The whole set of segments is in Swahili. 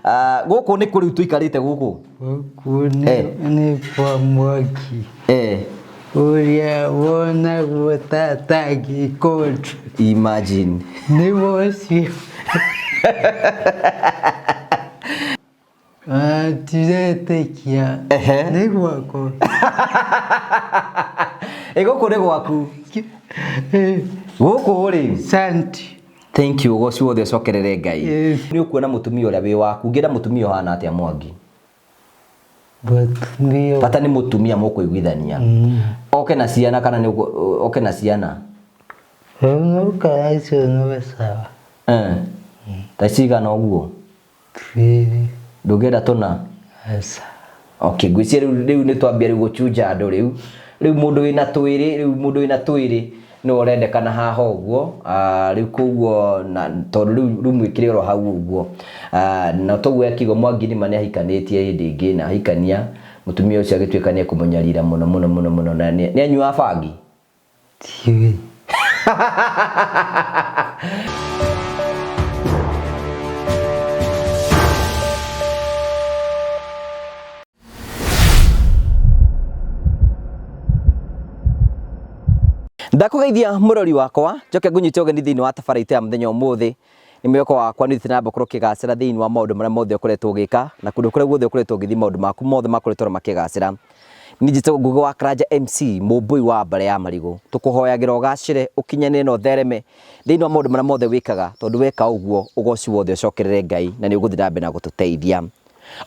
Gũkũ nĩ kũrĩ tuikarĩte gũkũ. Gũkũ nĩ kwa Mwangi. Ũrĩa wonagwo ta Gĩkonjo. Imagine. Nĩwe ũcio. Ndiretĩkia. Nĩ gwakwa. Gũkũ nĩ gwaku. Gũkũ rĩ. Santi. Thank you goci wothe cokerere Ngai. Nĩ ũkuona mũtumia ũrĩa wĩ waku. Ngĩenda mũtumia ũhana atĩa Mwangi? Mũtumia. Bata nĩ mũtumia mũkũiguithania. Oke na ciana kana nĩ oke na ciana? Ũka icio nĩ sawa. Ta cigana ũguo? Ndũngĩenda tũna? Asa. Okay, ngwĩciria rĩu nĩ twambia rĩu gũchunja andũ rĩu. Rĩu mũndũ wĩna twĩrĩ no ũrendekana haha ũguo. Rĩu koguo na tondũ rĩu mwĩkĩre oro hau ũguo. Na toguo akiuga Mwangi nĩ mane ahikanĩtie hĩndĩ ĩngĩ na ahikania mũtumia ũcio agĩtuĩka nĩ ekũmũnyarira mũno na nĩ anyua bangi. Tiwe. Ndakugeithia mũrori wakwa, njoke ngunyite ũgeni thĩinĩ wa tabarĩra ya mũthenya ũmũthĩ. Nĩ mwĩhoko wakwa nĩ tena mbakũro kĩgacĩra thĩinĩ wa maũndũ marĩa mothe ũkoretwo ũgĩka na kũndũ kũrĩa guothe ũkoretwo ũgĩthiĩ maũndũ maku mothe makoretwo makĩgacĩra. Nĩ njĩtagwo Ngugi wa Karanja MC, mũmbui wa mbare ya marigũ. Tũkũhoyagĩra ũgacĩre, ũkinyane na ũthereme thĩinĩ wa maũndũ marĩa mothe wĩkaga, tondũ weka ũguo ũgoci wothe ũcokerere Ngai na nĩ ũgũthiĩ na mbere na gũtũteithia.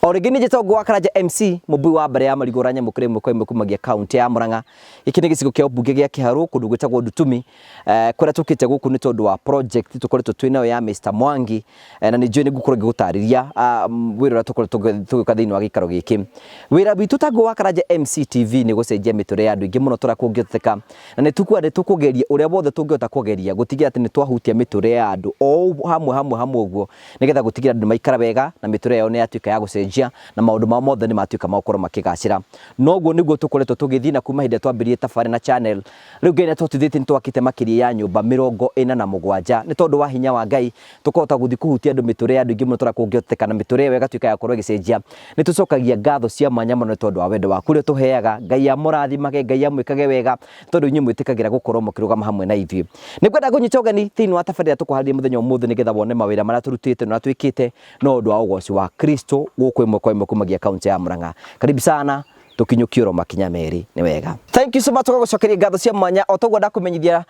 O rĩngĩ nĩ njĩtagwo Ngugi wa Karanja MC, mũmbui wa mbare ya marigũ ũranyamũkĩra ĩmwe kwa ĩmwe kumagia kaunti ya Murang'a. Gĩkĩ nĩ gĩcigo kĩa ũmbunge gĩa Kĩharũ kũndũ gwĩtagwo Ndutumi. Kũrĩa tũkĩte gũkũ nĩ tondũ wa project tũkoretwo twĩnayo ya Mr Mwangi, na nĩ njũĩ nĩ ngũkorwo ngĩgũtarĩria wĩra ũrĩa tũkoretwo tũgĩka thĩinĩ wa gĩikaro gĩkĩ. Wĩra witũ ta Ngugi wa Karanja MC TV nĩ gũcenjia mĩtũrĩre ya andũ aingĩ mũno tũrĩa kũngĩhoteka, na nĩ tũkũgeria ũrĩa wothe tũngĩhota kũgeria gũtigĩrĩra atĩ nĩ twahutia mĩtũrĩre ya andũ o hamwe ũguo, nĩgetha gũtigĩrĩra andũ maikara wega na mĩtũrĩre yao nĩ yatuĩka ya gũcenjia na maũndũ mao mothe nĩ matuĩka ma gũkorwo makĩgacĩra. Noguo nĩguo tũkoretwo tũgĩthiĩ na kuma hĩndĩ twambĩrĩirie tabarĩra na channel. Rĩu Ngai nĩatũhotithĩtie nĩ twakĩte makĩria ya nyũmba 47 nĩ tondũ wa hinya wa Ngai tũkahota gũthiĩ kũhutia andũ mĩtũrĩre ya andũ aingĩ mũno tũrĩa kũngĩhoteka, na mĩtũrĩre yao ĩgatuĩka ya gũkorwo ĩgĩcenjia. Nĩ tũcokagia ngatho cia mwanya mũno nĩ tondũ wa wendo waku ũrĩa tũheaga. Ngai amũrathimage, Ngai amwĩkage wega tondũ inyuĩ mwĩtĩkagĩra gũkorwo mũkĩrũgama hamwe na ithuĩ. Nĩ ngwenda kũnyita ũgeni thĩinĩ wa tabarĩra tũkũharĩria mũthenya ũmũthĩ nĩgetha wone mawĩra marĩa tũrutĩte na twĩkĩte no ũndũ wa ũgoci wa Kristo gũkũ ĩmwe kwa ĩmwe kumagia kaunti ya Murang'a. Karibu sana tukinyukie oro makinya merĩ nĩ wega. Thank you so much kwa gũcokeria ngatho cia mwanya. O toguo ndakumenyithia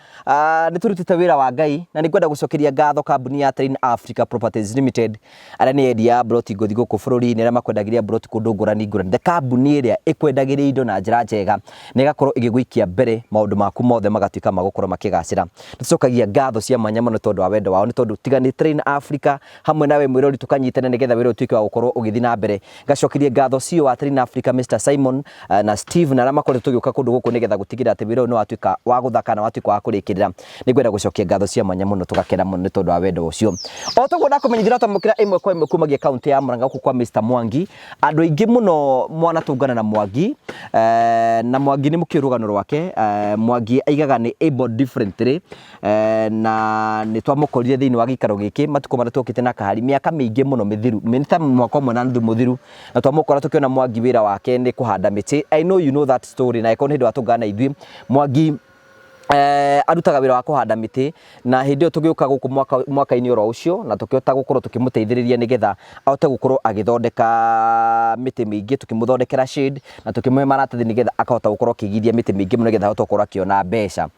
nĩ tũrutĩte wĩra wa Ngai na nĩ ngwenda gũcokeria ngatho kambuni ya Train Africa Properties Limited arĩa nĩ endia broti ngũthi gũkũ bũrũri-inĩ arĩa makwendagĩria broti kũndũ ngũrani. The kambuni ĩrĩa ĩkwendagĩria indo na njĩra njega na ĩgakorwo ĩgĩgũikia mbere maũndũ maku mothe magatuĩka ma gũkorwo makĩgacĩra. Nĩ tũcokagia ngatho cia mwanya mũno tondũ wa wendo wao, nĩ tondũ tiga nĩ Train Africa hamwe nawe mwĩrori tũkanyitana nĩgetha wĩra ũtuĩke wa gũkorwo ũgĩthiĩ na mbere. Ngacokeria ngatho CEO wa Train Africa Mr Simon na Steve na arĩa makoretwo tũgĩũka kũndũ gũkũ nĩgetha gũtigĩrĩra atĩ wĩra ũyũ nĩ watuĩka wa gũthaka na watuĩka wa kũrĩkĩrĩra. Nĩ ngwenda gũcokia ngatho cia mwanya mũno tũgakena mũno nĩ tondũ wa wendo ũcio. O toguo ndakumenyithia twamũkĩra ĩmwe kwa ĩmwe kumagia kaunti ya Murang'a gũkũ kwa Mr Mwangi. Andũ aingĩ mũno mwanatũngana na Mwangi, na Mwangi nĩ mũkĩũĩ rũgano rwake. Mwangi aigaga nĩ able differently, na nĩ twamũkorire thĩinĩ wa gĩikaro gĩkĩ matukũ marĩa tũkĩte na kahari mĩaka mĩingĩ mũno mĩthiru, mĩnita mwaka ũmwe na nuthu mũthiru, na twamũkora tũkĩona Mwangi wĩra wake nĩ kũhanda mĩtĩ. I know you know that story, na ĩkorwo nĩ hĩndĩ wa tũngana na ithuĩ Mwangi arutaga wĩra wa kũhanda mĩtĩ, na hĩndĩ ĩyo tũgĩũka gũkũ mwaka-inĩ oro ũcio na tũkĩhota gũkorwo tũkĩmũteithĩrĩria nĩgetha ahote gũkorwo agĩthondeka mĩtĩ mĩingĩ, tũkĩmũthondekera shade na tũkĩmũhe maratathi nĩgetha akahota gũkorwo akĩigithia mĩtĩ mĩingĩ mũno nĩgetha ahote gũkorwo akĩona mbeca.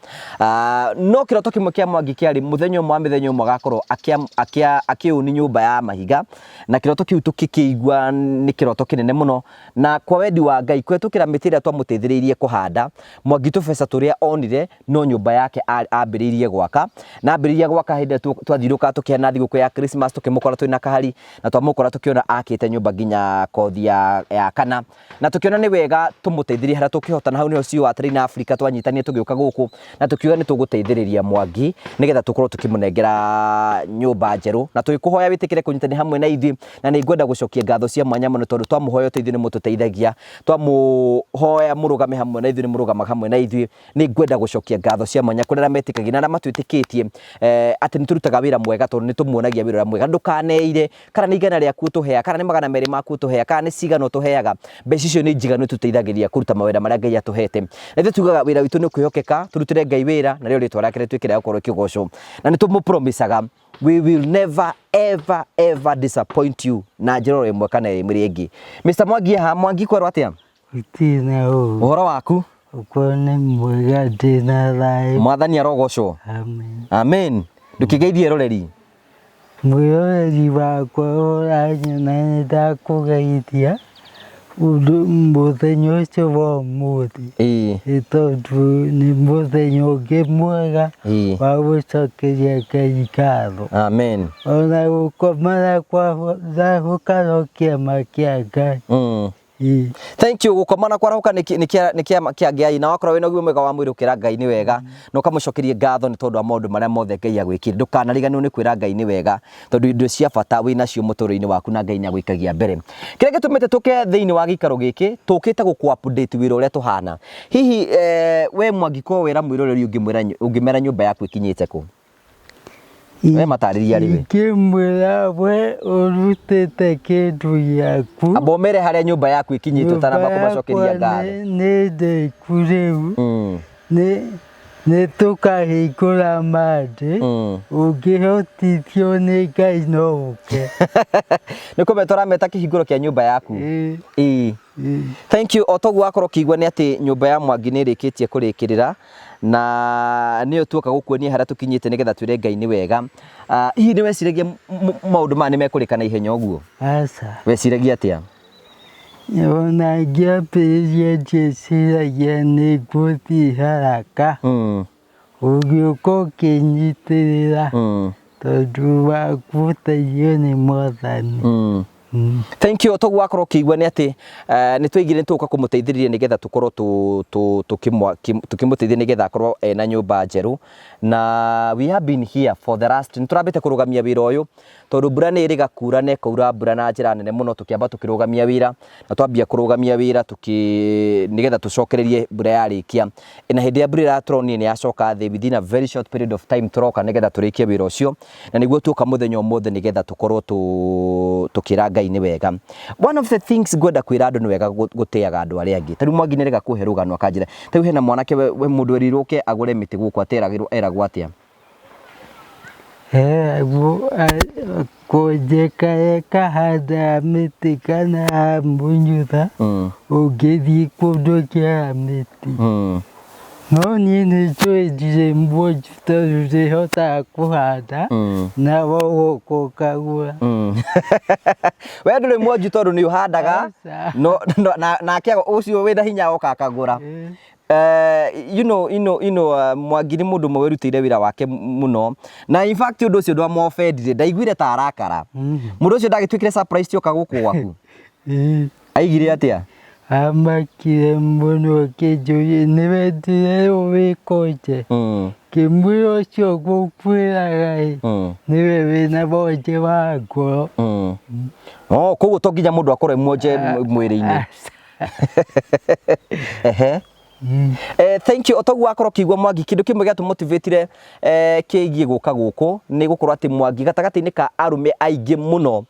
No kĩroto kĩmwe kĩa Mwangi kĩarĩ mũthenya ũmwe agakorwo akĩũni nyũmba ya mahiga, na kĩroto kĩu tũkĩkĩigua nĩ kĩroto kĩnene mũno, na kwa wendi wa Ngai kũhetũkĩra mĩtĩ ĩrĩa twamũteithĩrĩirie kũhanda, Mwangi tũbeca tũrĩa onire no nyũmba yake ambĩrĩirie gwaka, na ambĩrĩirie gwaka hĩndĩ ĩrĩa twathiũrũrũka tũkĩhena thigũkũ ya Christmas, tũkĩmũkora twĩna kahari na twamũkora tũkĩona akĩte nyũmba nginya kothi ya kana, na tũkĩona nĩ wega tũmũteithĩrie harĩa tũkĩhota. Na hau nĩho CEO wa Train Africa twanyitanie tũgĩũka gũkũ na tũkiuga nĩ tũgũteithĩrĩria Mwangi nĩgetha tũkorwo tũkĩmũnengera nyũmba njerũ, na tũgĩkũhoya wĩtĩkĩre kũnyitania hamwe na ithuĩ. Na nĩ ngwenda gũcokia ngatho cia mwanya mũno tondũ twamũhoya ũteithio nĩ mũtũteithagia, twamũhoya mũrũgame hamwe na ithuĩ nĩ mũrũgamaga hamwe na ithuĩ. Nĩ ngwenda gũcokia ngatho cia mwanya kurera metikagia na matwitikitie ati niturutaga wira mwega tondu nitumuonagia wira mwega ndukaneire kana ni igana rĩa kutuhea kana ni magana meri ma kutuhea kana ni cigano tuheaga mbeca icio ni njiganu tuteithagiria kuruta mawira maria Ngai atuhete na ithu tugaga wira witu ni kwihokeka turutire Ngai wira na rio ritwa rake ritwikire gukorwo kigocwo na nitumupromisaga we will never ever disappoint you na njiro imwe kana imwe ingi. Mr. Mwangi Mwangi kwerwo atia Utina o. Uhoro waku Ukone mwega dina lai. Mwathani arogocwo. Amen. Amen. Ndukigeithie roreri. Mwiroreri wakwa uranya na ndakugeithia undu muthenya ucio wa umuthi tondu ni muthenya ungi mwega wa gucokeria Ngai ngatho. Amen. Ona gukomana kwa gukarokia makia Ngai. Thank you gukomana kwarahuka ni kia Ngai na wakorwo wina mwega wa mwiri ukira Ngai ni wega no kamucokerie ngatho ni tondu wa maundu maria mothe Ngai agwikire ndukanariganirwo ni kwira Ngai ni wega tondu indo cia bata wina cio muturo-ini waku na Ngai ni agwikagia mbere kire gitumite tuke thiini wa gikaro giki tukite guku update wira uria tuhana hihi we Mwangi ko wira mwiroreri ungimera nyumba yaku ikinyite ku we matariria riwe kimwira we urutite kindu giaku abomere haria nyumba yaku ikinyite utanamba kumacokeria ngatho ni ndikuriu ni tukahingura mandi ungihotithio ni Ngai no uke ni kumetora meta kihinguro kia nyumba yaku thank you otogu wakorwo kiigwa ni ati nyumba ya Mwangi ni rikitie kurikirira na niyo tuoka gukuonia haria tukinyite nigetha twire Ngai ni wega hihi ni weciragia maundu ma ni mekurikana ihenya uguo asa weciragia atia ona ngiambiriria ndiciragia ni nguthii haraka ugiuka ukinyitirira tondu waku uteithio ni Mwathani. Thank you otogu wakorwo kiigwa ni ati ni twigire tuka kumuteithiriria nigetha tukorwo tukimuteithia nigetha akorwo na nyumba njeru na we have been here for the last niturambite kurugamia wira uyu tondu mbura ni iriga kura na ikaura mbura na njira nene muno tukiamba tukirugamia wira na twambia kurugamia wira nigetha tucokererie mbura yarikia na hindi ya mbura iratronie ni yacoka thi within a very short period of time turoka nigetha turikie wira ucio na niguo tuka muthenya umothe nigetha tukorwo tukira Ngai ni wega. One of the things gwenda kwira andu ni wega guteaga andu aria angi tari Mwangi nirega kuhe rugano akanjira tari hena mwanake we mundu eriruke agure miti guku ateragirwo eragwo atia kujeka hada miti kana munyutha ungithii kundu kia miti no ni nĩnjũĩrire mbũnju tondũ ndĩhotaga kũhanda na woguo ũkagũra we ndũrĩ mwonju tondũ nĩ ũhandaga nake ũcio wĩna hinya oka akagũra you know Mwangi nĩ mũndũ ũmwe wĩrutĩire wĩra wake mũno na in fact ũndũ ũcio ndwamũoffendire ndaiguire ta arakara mũndũ ũcio ndagĩtuĩkire surprise tioka gũkũ gwaku aigire atĩa amakire mũno kĩnjũrie nĩwendire wĩkonje kĩmwĩra ũcio gũkwĩraga nĩwe wĩna wonje wa ngoro koguo to nginya mũndũ akorwo mwonje mwĩrĩ-inĩ thank you otogu wakorwo kiigwa Mwangi kindu kimwe gĩa tũmotivatire kĩgiĩ gũka gũkũ nĩ gũkorwo atĩ Mwangi gatagatĩ-inĩ ka arume aingĩ mũno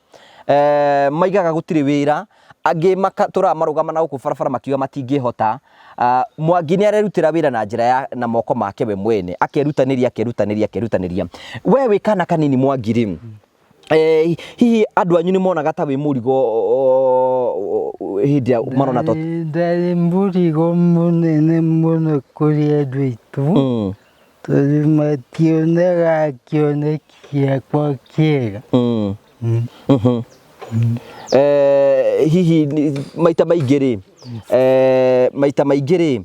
maigaga gũtirĩ wĩra angĩ makatura marugama na gũkũ barabara makiuga matingĩhota Mwangi nĩ arerutĩra wĩra na njĩra na moko make we mwene akerutanĩria we wĩ kana kanini Mwangi rĩ hihi andũ anyu nĩ monaga ta wĩ mũrigo hĩndĩ ĩrĩa marona to ndarĩ mũrigo mũnene mũno kũrĩ andũ aitũ tondũ mationaga kĩoneki gĩakwa kĩega hihi maita maingĩ rĩ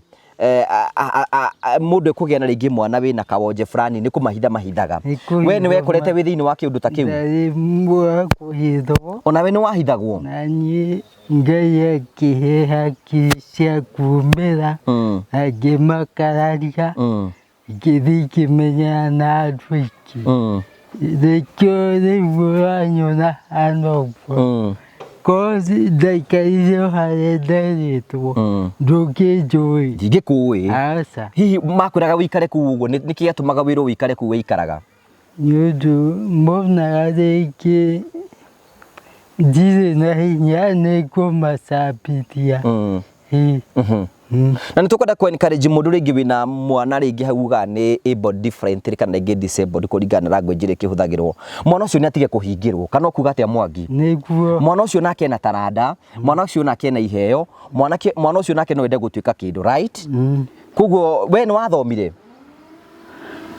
mundu ekugĩa na rĩngĩ mwana wĩna kawonje fulani nĩ kũmahithaga we nĩ wekorete wĩ thĩinĩ wa kĩũndũ ta kĩu ona we nĩ wahithagwo na niĩ Ngai akĩhe hakiri cia kuumĩra na ngĩmakararia ngĩthiĩ ngĩmenyana na andũ aingĩ rĩkĩo rĩu ũranyona hana ũguo Because ndaika icio harĩa nderĩtwo ndũngĩnjũĩ. Ndingĩkũĩ. Aca. Hihi makwĩraga wĩikare kũu ũguo nĩkĩ gĩatũmaga wĩrwo wĩikare kũu wĩikaraga? Nĩ ũndũ monaga rĩngĩ ndirĩ na hinya nĩngũmacambithia. Na nĩ tũkwenda kũ encourage mũndũ rĩngĩ wĩna mwana rĩngĩ hau uga nĩ able different kana rĩngĩ disabled kũringana na language ĩrĩa ĩkĩhũthagĩrwo. Mwana ũcio nĩ atige kũhingĩrwo kana ũkuga atĩa Mwangi? Nĩguo. Mwana ũcio nake ena taranda, mwana ũcio nake ena iheo, mwana ũcio nake no ende gũtuĩka kĩndũ, right? Koguo we nĩ wathomire?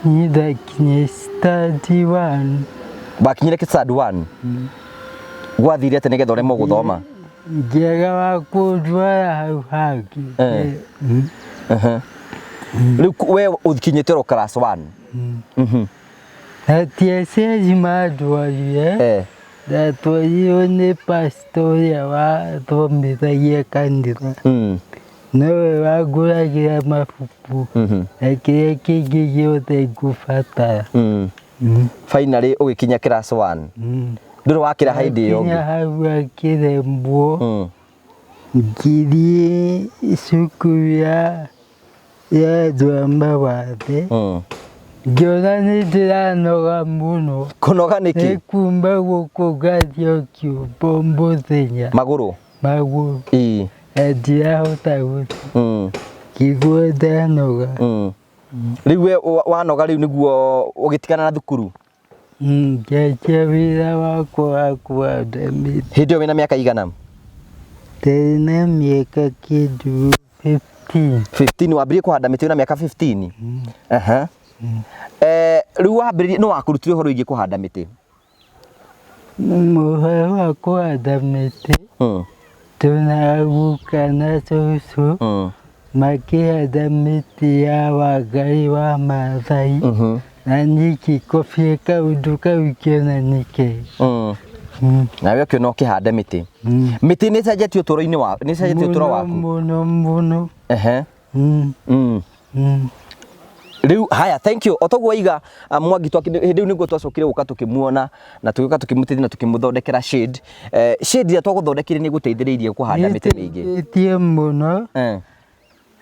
Niĩ ndakinyire standard 1. Wakinyire standard 1? Gwathire atĩ nĩgetha ũremwo gũthoma? Ngĩaga wa kũndwara hau hangĩ. Rĩu we ũkinyĩte class 1? Na ti aciari mandwarire, ndatwarirwo nĩ pastor ũrĩa wathomithagia kanitha. Nowe wangũragĩra mabuku na kĩrĩa kĩngĩ gĩothe ngũbatara. Finally ũgĩkinya class 1? Ndũrĩ wakĩra hĩndĩ ĩyo? Nginya hau akĩremwo ngithiĩ cukuru ya andũ a mawathe, ngĩona nĩ ndĩranoga mũno. Kũnoga nĩkĩ? Nĩ kuma gũkũ ngathiĩ o kiumbo mũthenya. Magũrũ? Magũrũ. Ndirahota gũthiĩ, ngĩigua ndanoga. Rĩu we wanoga rĩu nĩguo ũgĩtigana na thukuru? Ngĩanjia wĩra wakwa wa kũhanda mĩtĩ. Hĩndĩ ĩyo wĩna mĩaka igana? Ndarĩ na mĩaka kĩndũ 15. 15? Wambirie kũhanda mĩtĩ wĩna mĩaka 15? Rĩu wambĩrĩrie nũ wakũrutire ũhoro wĩgiĩ kũhanda mĩtĩ? Ũhoro wa kũhanda mĩtĩ tuonaga guka na cũcũ makĩhanda mĩtĩ ya Wangai wa Maathai, na niĩ ngĩkobia kaũndũ kau ngĩona nĩ kega. Nawe ũkĩona ũkĩhanda mĩtĩ. Mĩtĩ nĩ ĩcenjetie ũtũũro-inĩ waku? Nĩ ĩcenjetie ũtũũro waku? Mũno mũno. Rĩu haya, thank you. Otoguo waiga Mwangi hĩndĩ ĩyo nĩguo twacokire gũka tũkĩmuona na tũgĩũka tũkĩmũteithia na tũkĩmũthondekera shade. Shade ĩrĩa twagũthondekeire nĩ ĩgũteithĩrĩirie kũhanda mĩtĩ mĩingĩ? Nĩĩteithĩtie mũno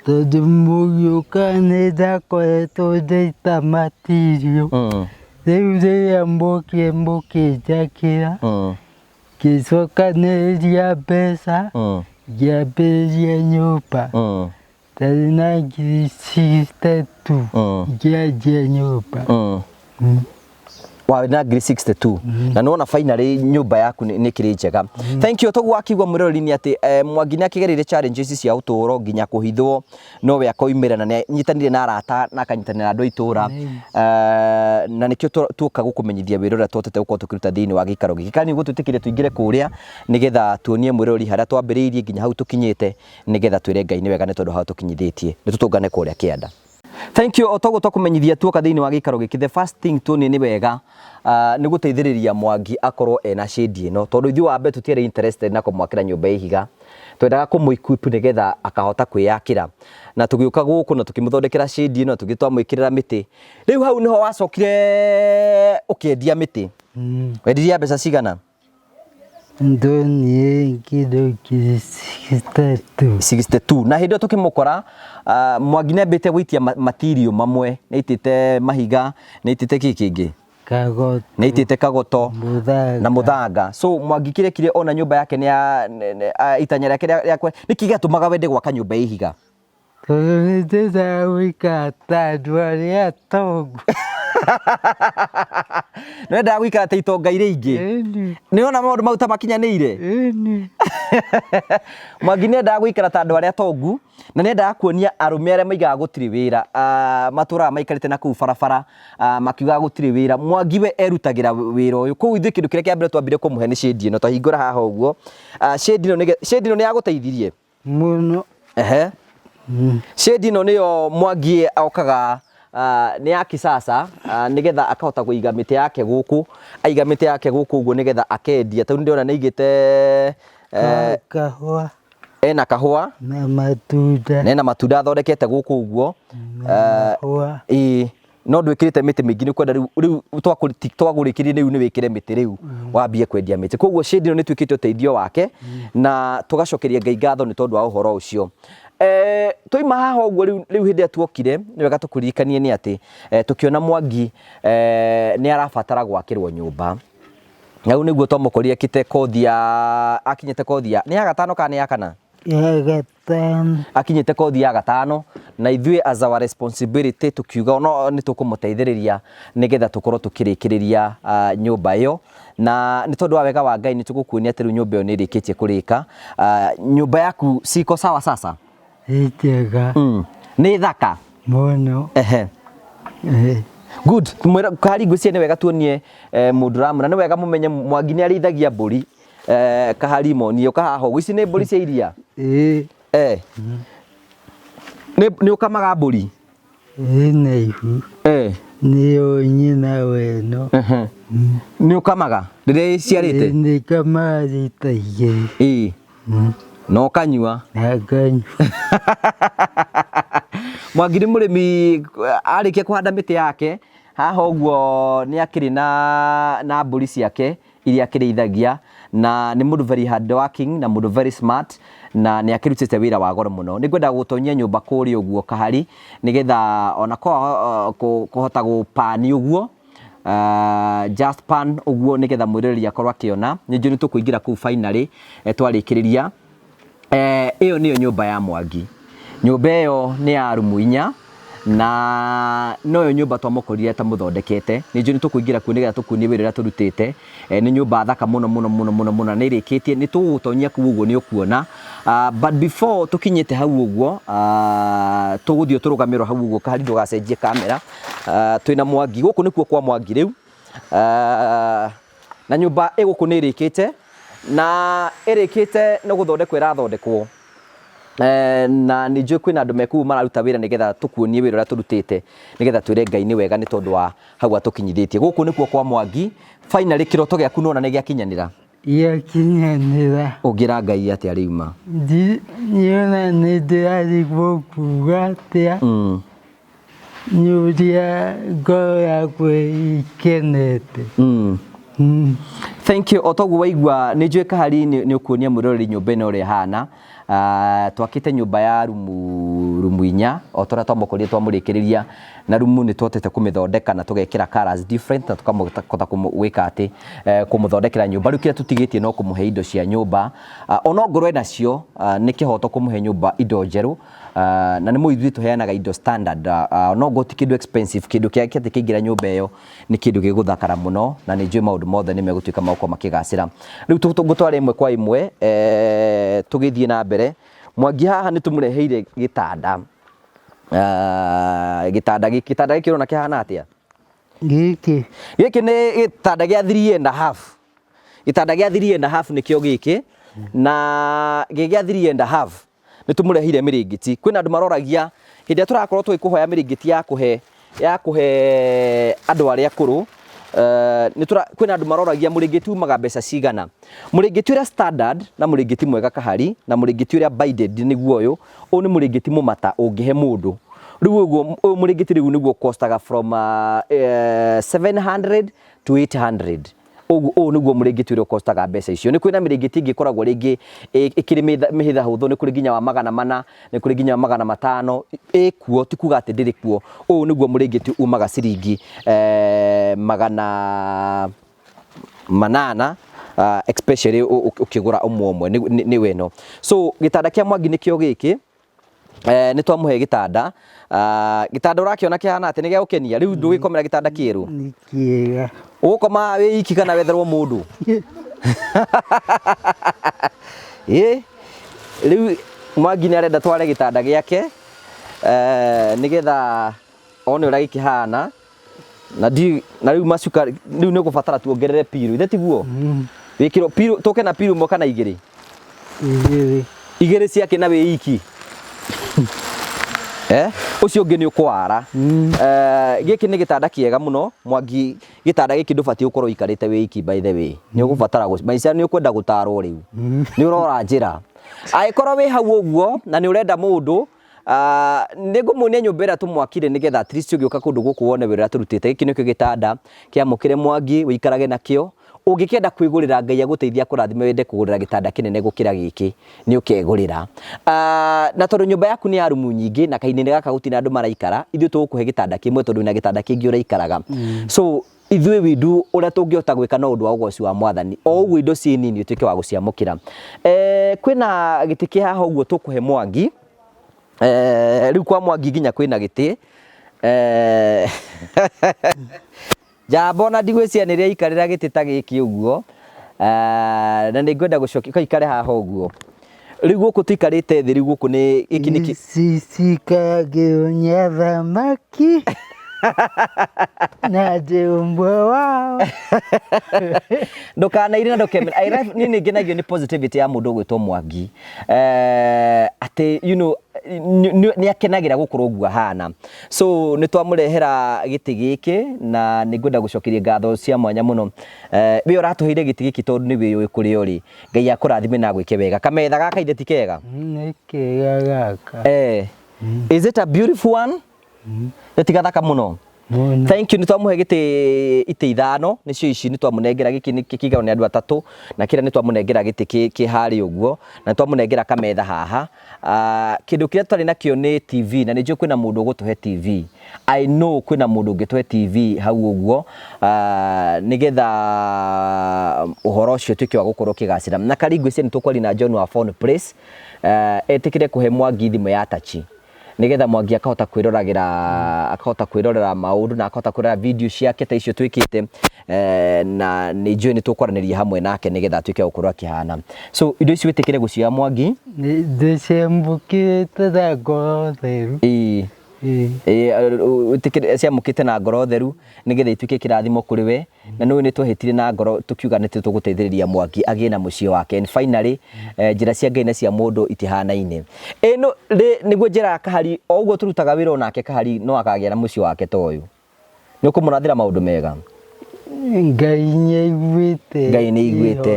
tondũ mũgĩũka nĩ ndakoretwo ndaita material. Rĩu rĩrĩa mũkire mũkĩnjakĩra ngĩcokanĩrĩria mbeca ngĩambĩrĩria nyũmba. Ndarĩ na ngiri 62 ngĩanjia nyũmba. Warĩ na ngiri 62 na nĩwona finally nyũmba yaku nĩ ĩkĩrĩ njega. Thank you. Toguo akigwa mwĩroreri nĩ atĩ Mwangi nĩ akĩgereire challenges cia ũtũũro nginya kũhithwo, nowe akoimĩra na nĩ anyitanire na arata na akanyitanĩra na andũ a itũũra, na nĩkĩo tuoka gũkũmenyithia wĩra ũrĩa twotete gũkorwo tũkĩruta thĩinĩ wa gĩikaro gĩkĩ. Kana nĩguo twĩtĩkĩre tũingĩre kũrĩa nĩgetha tuonie mwĩroreri harĩa twambĩrĩirie nginya hau tũkinyĩte, nĩgetha twĩre Ngai nĩ wega nĩ tondũ hau tũkinyithĩtie, nĩ tũtũngane kũrĩa kĩanda. Thank you. Otoguo twakũmenyithia tuoka thĩinĩ wa gĩikaro gĩkĩ, the first thing tuonie nĩ wega nĩ gũteithĩrĩria Mwangi akorwo ena shade ĩno, tondũ ithuĩ wambe tũtiarĩ interested na kũmwakĩra nyũmba ya ihiga, twendaga kũmũ-equip nĩgetha akahota kwĩyakĩra, na tũgĩũka gũkũ na tũkĩmũthondekera shade ĩno, tũgĩ twamwĩkĩrĩra mĩtĩ. Rĩu hau nĩho wacokire ũkĩendia mĩtĩ? Wendirie mbeca cigana? Ndonire kĩndũ ngiri 62. 62. Na hĩndĩ ĩyo tũkĩmũkora Mwangi nĩambĩte gũitia material mamwe, nĩaitĩte mahiga, nĩaitĩte kĩĩ kĩngĩ? Kagoto. Nĩaitĩte kagoto na mũthanga. So Mwangi kĩrekire ona nyũmba yake nĩ itanya rĩake rĩakwe, nĩkĩ gĩatũmaga wende gwaka nyũmba ya ihiga? Tondũ nĩndendaga gũikara ta andũ arĩa atongu. Nĩwendaga gũikara ta itonga iria ingĩ? Nĩwona maũndũ mau ta makinyanĩire? Mwangi nĩendaga gũikara ta andũ arĩa atongu, na nĩendaga kuonia arũme arĩa maigaga gũtirĩ wĩra, matũũraga maikarĩte na kũu barabara makiugaga gũtirĩ wĩra. Mwangi we erutagĩra wĩra ũyũ. Koguo ithuĩ kĩndũ kĩrĩa kĩa mbere twambire kũmũhe nĩ shade ĩno, twahingũra haha ũguo. Shade ĩno nĩ yagũteithirie mũno? Shade ĩno nĩyo Mwangi okaga nĩ ya kisasa, nĩgetha akahota kũiga mĩtĩ yake gũkũ, aiga mĩtĩ yake gũkũ ũguo nĩgetha akendia. Tondũ ndĩrona nĩaigĩte kahũa, ena kahũa na matunda, na ena matunda athondekete gũkũ ũguo, no ndwikirite miti mingi ni kwenda riu twagurikirie riu ni wikire miti riu wambie kwendia miti koguo shade no ni twikite uteithio wake na tugacokeria Ngai ngatho ni tondu wa uhoro ucio toima haha uguo riu hindi atuokire ni wega tukuririkanie ni ati tukiona Mwangi ni arabatara gwakirwo nyumba Nau niguo twamukoria kite kothi ya akinyete kothi ya ni ya gatano kana ya kana ya gatano akinyete kothi ya gatano na ithuĩ as our responsibility tukiuga no ni tukumuteithĩrĩria nigetha tukorwo tukirikiriria nyumba iyo na ni tondu wa wega wa Ngai ni tugukuonia ati riu nyumba iyo ni rikitie kurika nyumba yaku siko sawa sasa itega ni thaka muno good kari ngwĩciria nĩ wega tuonie mũndũ ramũra nĩ wega mũmenye Mwangi nĩ arĩithagia mbũri kahari monio kahaho ici nĩ mbũri cia iria nĩ ũkamaga mbũri ĩna ihu nĩyo nyina weno nĩ ũkamaga rĩrĩa ciarĩte nĩ kamaga rita igĩrĩ no kanyua na kanyua Mwangi nĩ mũrĩmi arĩkia kũhanda mĩtĩ yake haha ũguo nĩ akĩrĩ na mbũri ciake iria akĩrĩithagia na nĩ mũndũ very hard working na mũndũ very smart na nĩ akĩrutĩte wĩra wa goro mũno nĩ ngwenda gũtonyia nyũmba kũrĩa ũguo kahari nĩgetha ona kũhota gũpani ũguo just pan ũguo nĩgetha mwĩroreri akorwo akĩona nĩnjũĩ nĩ tũkũingĩra kũu finally twarĩkĩrĩria ĩyo nĩyo nyũmba ya Mwangi nyũmba ĩyo nĩ ya rumu 4 na noyo nyũmba twamũkorire ta mũthondekete nĩnjũĩ nĩ tũkũingĩra kuo nĩgetha tũkuonie wĩra ũrĩa tũrutĩte nĩ nyũmba thaka mũno nĩ ĩrĩkĩtie nĩ tũgũtonyia kũu ũguo nĩ ũkuona but before tũkinyĩte hau ũguo tũgũthiĩ tũrũgamĩrwo hau ũguo kahari ndũgacenjie kamera twĩna Mwangi gũkũ nĩkuo kwa Mwangi rĩu na nyũmba ĩgũkũ nĩ ĩrĩkĩte na ĩrĩkĩte nĩ gũthondekwo ĩrathondekwo na nĩnjũĩ kwĩna andũ mekuu mararuta wĩra nĩgetha tũkuonie wĩra ũrĩa tũrutĩte nĩgetha twĩre Ngai nĩ wega nĩ tondũ wa hau atũkinyithĩtie gũkũ nĩkuo kwa Mwangi finally kĩroto gĩaku nona nĩ gĩakinyanĩra gĩakinyanĩra ũngĩra Ngai atĩa rĩuma niona nĩ ndĩrarigwo kuga atĩa nyũria ngoro yakwa ikenete thank you otoguo waigua nĩnjũĩ kahari nĩ ũkuonia mwĩroreri nyũmba ĩno ũrĩa ĩhana twakĩte nyũmba ya rumu 4 o torĩa twamũkorire twamũrĩkĩrĩria na rumu nĩ twotete kũmĩthondeka na tũgekĩra colors different na tũkamũhota gwĩka atĩ kũmũthondekera nyũmba rĩu kĩrĩa tũtigĩtie no kũmũhe indo cia nyũmba ona ngorwo enacio nĩ kĩhoto kũmũhe nyũmba indo njerũ na nĩ mũithũĩ tũheanaga indo standard no ngorwo ti kĩndũ expensive kĩndũ kĩake atĩ kĩingĩra nyũmba ĩyo nĩ kĩndũ gĩgũthakara mũno na nĩ njũĩ maũndũ mothe nĩ megũtuĩka magũkorwo makĩgacĩra rĩu tũgũtwara ĩmwe kwa ĩmwe tũgĩthiĩ na mbere Mwangi haha nĩ tũmũreheire gĩtanda gĩtanda gĩkĩ ũrona kĩhana atĩa gĩkĩ nĩ gĩtanda gĩa 3.5 gĩtanda gĩa 3.5 nĩkĩo gĩkĩ na gĩa 3.5 nĩ tũmũreheire mĩrĩngĩti kwĩna andũ maroragia hĩndĩ ĩrĩa tũrakorwo tũgĩkũhoya mĩrĩngĩti ya kũhe andũ arĩa akũrũ kwĩna andũ maroragia mũrĩngĩti umaga mbeca cigana mũrĩngĩti ũrĩa standard na mũrĩngĩti mwega kahari na mũrĩngĩti ũrĩa binded nĩguo ũyũ nĩ mũrĩngĩti mũmata ũngĩhe mũndũ rĩu ũguo mũrĩngĩti rĩu nĩguo costaga from 700 to 800 ũguo nĩguo mũrĩngĩti ũrĩa costaga mbeca icio nĩ kwĩna mĩrĩngĩti ĩngĩ ĩkoragwo rĩngĩ ĩkĩrĩ mĩhĩtha hũthũ nĩ kũrĩ nginya wa 400 nĩ kũrĩ nginya wa 500 ĩkuo ti kuga atĩ ndĩrĩ kuo ũyũ nĩguo mũrĩngĩti umaga ciringi 800 especially ukigura umwe ni weno so gitanda kia Mwangi nikio giki ni twamuhe gitanda urakiona kihana ati ni gya ukenia riu ndugikomera gitanda kiru ni kiega ukoma we iki kana wetherwo mundu riu Mwangi ni arenda tware gitanda giake nigetha one ura gikihana na riu macuka riu ni gubatara tuongerere piru ithe tiguo wikiro piru toke na piru moka na igiri ciake na we iki ucio ngi ni ukwara giki ni gitanda kiega muno Mwangi gitanda giki ndubati ukorwo ikarite we iki by the way ni ugubatara maica ni ukwenda gutarwo riu ni urora njira aikorwo we hau uguo na ni urenda mundu nĩngũmuonia nyũmba ĩrĩa tũmwakire nĩgetha at least ũgĩũka kũndũ gũkũ wone wĩra tũrutĩte. Gĩkĩ nĩkĩo gĩtanda kĩamũkĩre Mwangi wĩikarage nakĩo. Ũngĩkenda kwĩgũrĩra, Ngai agũteithia kũrathime wende kũgũrĩra gĩtanda kĩnene gũkĩra gĩkĩ, nĩ ũkegũrĩra. Na tondũ nyũmba yaku nĩ ya rumu nyingĩ na kahinda gaka gũtirĩ andũ maraikara, ithuĩ tũgũkũhe gĩtanda kĩmwe tondũ wĩna gĩtanda kĩngĩ ũraikaraga. So ithuĩ windu ũrĩa tũngĩhota gwĩka na ũndũ wa ũgoci wa Mwathani, o ũguo indo ciĩ nini ũtuĩke wa gũciamũkĩra. Kwĩna gĩtĩ kĩ haha ũguo tũkũhe Mwangi. Rĩu kwa Mwangi nginya kwĩna gĩtĩ. Njamba ona ndigwĩciria nĩ rĩo aikarĩra gĩtĩ ta gĩkĩ ũguo. Na nĩ ngwenda gũcokia kaikare haha ũguo. Rĩu gũkũ tũikarĩte thĩ, rĩu gũkũ nĩ gĩkĩ nĩ cikaragĩrwo nĩ athamaki na njũmbwe wao. Ndũkanaire na ndũkemena. Niĩ nĩ ngenagio nĩ positivity ya mũndũ ũgwĩtwo Mwangi. Atĩ you know nĩ akenagĩra gũkorwo ũguo ahana. So nĩ twamũrehera gĩtĩ gĩkĩ na nĩ ngwenda gũcokeria ngatho cia mwanya mũno. We ũratũheire gĩtĩ gĩkĩ tondũ nĩ wĩ kũrĩa ũrĩ. Ngai akũrathime na gwĩke wega. Kametha gaka inde ti kega? Nĩ kega gaka. Is it a beautiful one? Ti gathaka mũno. Thank you. Nĩ twamũhe gĩtĩ itĩ 5 nĩcio ici, nĩ twamũnengera gĩkĩ nĩ kĩigana nĩ andũ 3 na kĩrĩa nĩ twamũnengera gĩtĩ kĩ harĩ ũguo na twamũnengera kametha haha. Kĩndũ kĩrĩa twarĩ nakĩo nĩ TV na nĩnjũĩ kwĩna mũndũ ũgũtũhe TV. I know kwĩna mũndũ ũngĩtũhe TV hau ũguo nĩgetha ũhoro ũcio ũtuĩke wa gũkorwo kĩgacĩra. Na karingwĩcia nĩ tũkwaria na John wa Phone Place etĩkĩre kũhe Mwangi thimũ ya touch nĩgetha Mwangi akahota kwĩrorera maũndũ na akahota kwĩrorera video ciake ta icio twĩkĩte. Na nĩ njũĩ nĩ tũkwaranĩria hamwe nake nĩgetha atuĩke gũkorwo akĩhana. So indo ici wĩtĩkĩre gũcioya Mwangi? Ndĩciamũkĩte na ngoro theru. Ciamũkĩte na ngoro theru nĩgetha ituĩke kĩrathimo kũrĩ we, na nĩ twahĩtire na ngoro tũkiuga nĩ tũgũteithĩrĩria Mwangi agĩe na mũciĩ wake. And finally njĩra cia Ngai na cia mũndũ itihanaine. Nĩguo njĩra Kahari o ũguo tũrutaga wĩra onake Kahari no akagĩa na mũciĩ wake ta ũyũ. Nĩ ũkũmũrathĩra maũndũ mega. Ngai nĩ aiguĩte. Ngai nĩ aiguĩte.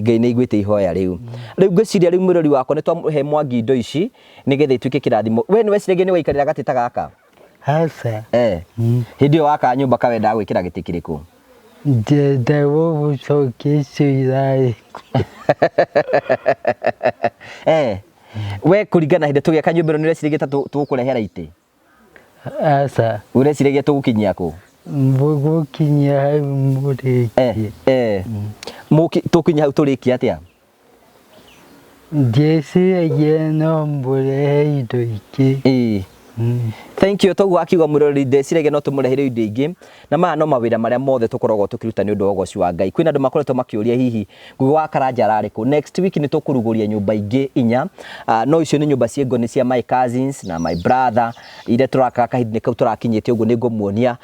Ngai nĩ aiguĩte ihoya rĩu. Rĩu ngwĩciria rĩu mũrori wakwa nĩ twamũhe Mwangi indo ici nĩgetha ituĩke kĩrathimo. We nĩ weciragia nĩ waikarĩra gatĩ ta gaka? Aca. Hĩndĩ ĩyo waka nyũmba kawendaga gwĩkĩra gĩtĩ kĩrĩkũ? Ngenda gũgũcokia icio irarĩ. We kũringana hĩndĩ tũgĩaka nyũmba ĩno nĩ ũreciragia ta tũgũkũrehera itĩ? Aca. Ũreciragia tũgũkinyia kũ? Gũkinyia hau mũrĩkie. Tũkinya hau tũrĩkie atĩa? Ndĩciragia no mũrehe indo ingĩ. Thank you. Toguo akiuga mũrori ndeciragia no tũmũrehere indo ingĩ na maya no mawĩra marĩa mothe tũkoragwo tũkĩruta nĩ ũndũ wa ũgoci wa Ngai. Kwĩna andũ makoretwo makĩũria hihi Ngugi wa Karanja ararĩ kũ. Next week nĩ tũkũrugũria nyũmba ingĩ 4. No icio nĩ nyũmba ciĩ ngoni cia my cousins na my brother iria tũraka kahinda kau tũrakinyĩte ũguo nĩ ngũmuonia.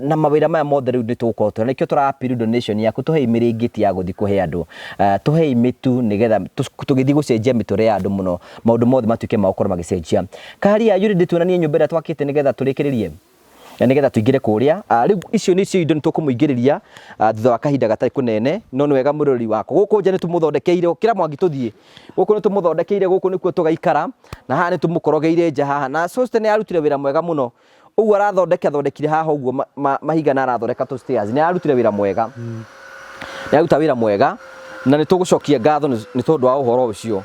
Na mawĩra maya mothe rĩu nĩ tũgũkorwo tũrĩ nĩkĩo tũra-appeal donation yaku, tũhe mĩrĩngĩti ya gũthiĩ kũhe andũ, tũhe mĩtu nĩgetha tũgĩthiĩ gũcenjia mĩtũrĩre ya andũ mũno, maũndũ mothe matuĩke ma gũkorwo magĩcenjia. Kahari ya yuri ndĩtuonanie nyũmba ĩrĩa twakĩte nĩgetha tũrĩkĩrĩrie na nĩgetha tũingĩre kũrĩa. Rĩu icio nĩcio indo nĩ tũkũmũingĩrĩria thutha wa kahinda gatarĩ kũnene, no nĩ wega mũrori wako. Gũkũ nja nĩ tũmũthondekeire, kĩra Mwangi tũthiĩ gũkũ nĩ tũmũthondekeire, gũkũ nĩkuo tũgaikara na haha nĩ tũmũkorogeire nja haha, na Soste nĩ arutire wĩra mwega mũno. Ũguo arathondekire haha ũguo mahiga na arathondeka tũ stairs, nĩ arutire wĩra mwega, nĩ aruta wĩra mwega na nĩ tũgũcokia ngatho nĩ tondũ wa ũhoro ũcio.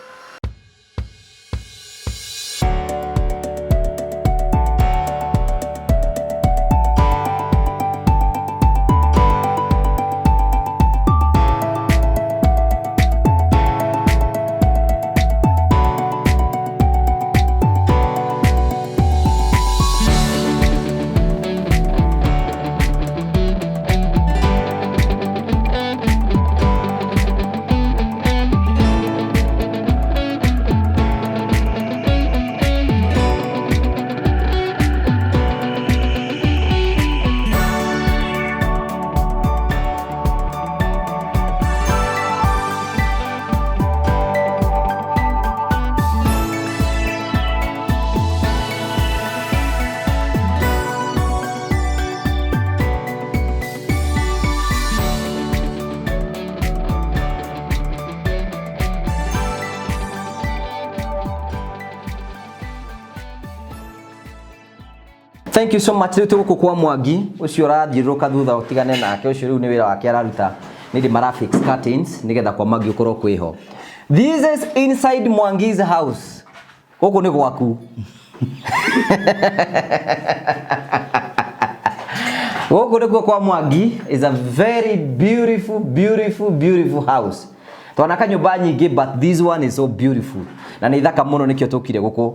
Thank you so much. Rĩu tũgũkũ kwa Mwangi ũcio ũrathiũrũrũka thutha ũtigane nake ũcio rĩu nĩ wĩra wake araruta nĩ mara fix curtains nĩgetha kwa Mwangi ũkorwo kwĩho. This is inside Mwangi's house. Gũkũ nĩ gwaku. Gũkũ nĩkuo kwa Mwangi is a very beautiful house. Twana kanyũmba nyingĩ but this one is so beautiful. Na nĩ thaka mũno nĩkĩo tũkire gũkũ.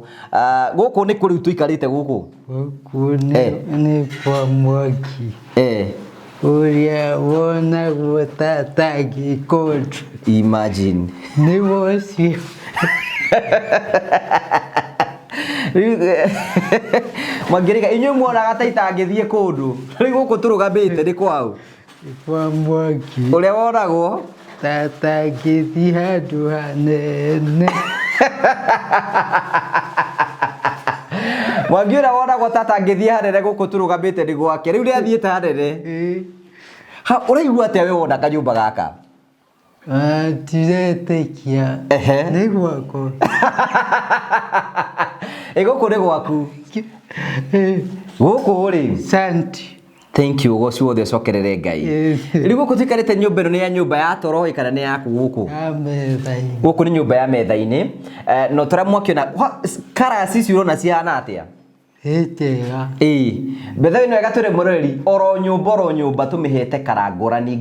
Gũkũ nĩ kũ rĩu tũikarĩte gũkũ? Gũkũ nĩ kwa Mwangi. Ũrĩa wonagwo tata Gĩkondu. Imagine. Nĩ wocio. Mwangĩrĩga inyuĩ muonaga ta itangĩthiĩ kũndũ. Rĩu gũkũ tũrũgamĩte nĩ kwao. Kwa Mwangi. Ũrĩa wonagwo tata ngĩthiĩ handũ hanene. Mwangi ũrĩa wonagwo tata ngĩthiĩ hanene gũkũ tũrũgamĩte nĩ gwake. Rĩu nĩ athiĩte hanene. Ũraigua atĩa we wona kanyũmba gaka? Ndiretĩkia. Nĩ gwakwa. Gũkũ nĩ gwaku. Gũkũ rĩ. Santi. Thank you goci wothe cokerere Ngai. Rĩu gũkũ tũikarĩte nyũmba ĩno nĩ ya nyũmba ya toro kana nĩ yaku gũkũ? Ya metha-inĩ. Gũkũ nĩ nyũmba ya metha-inĩ. No tũrĩa mwakiona colors ici ũrona cihana atĩa? Njega. Betha ĩno ĩgatũre mũrori oro nyũmba tũmĩhete kara ngũrani.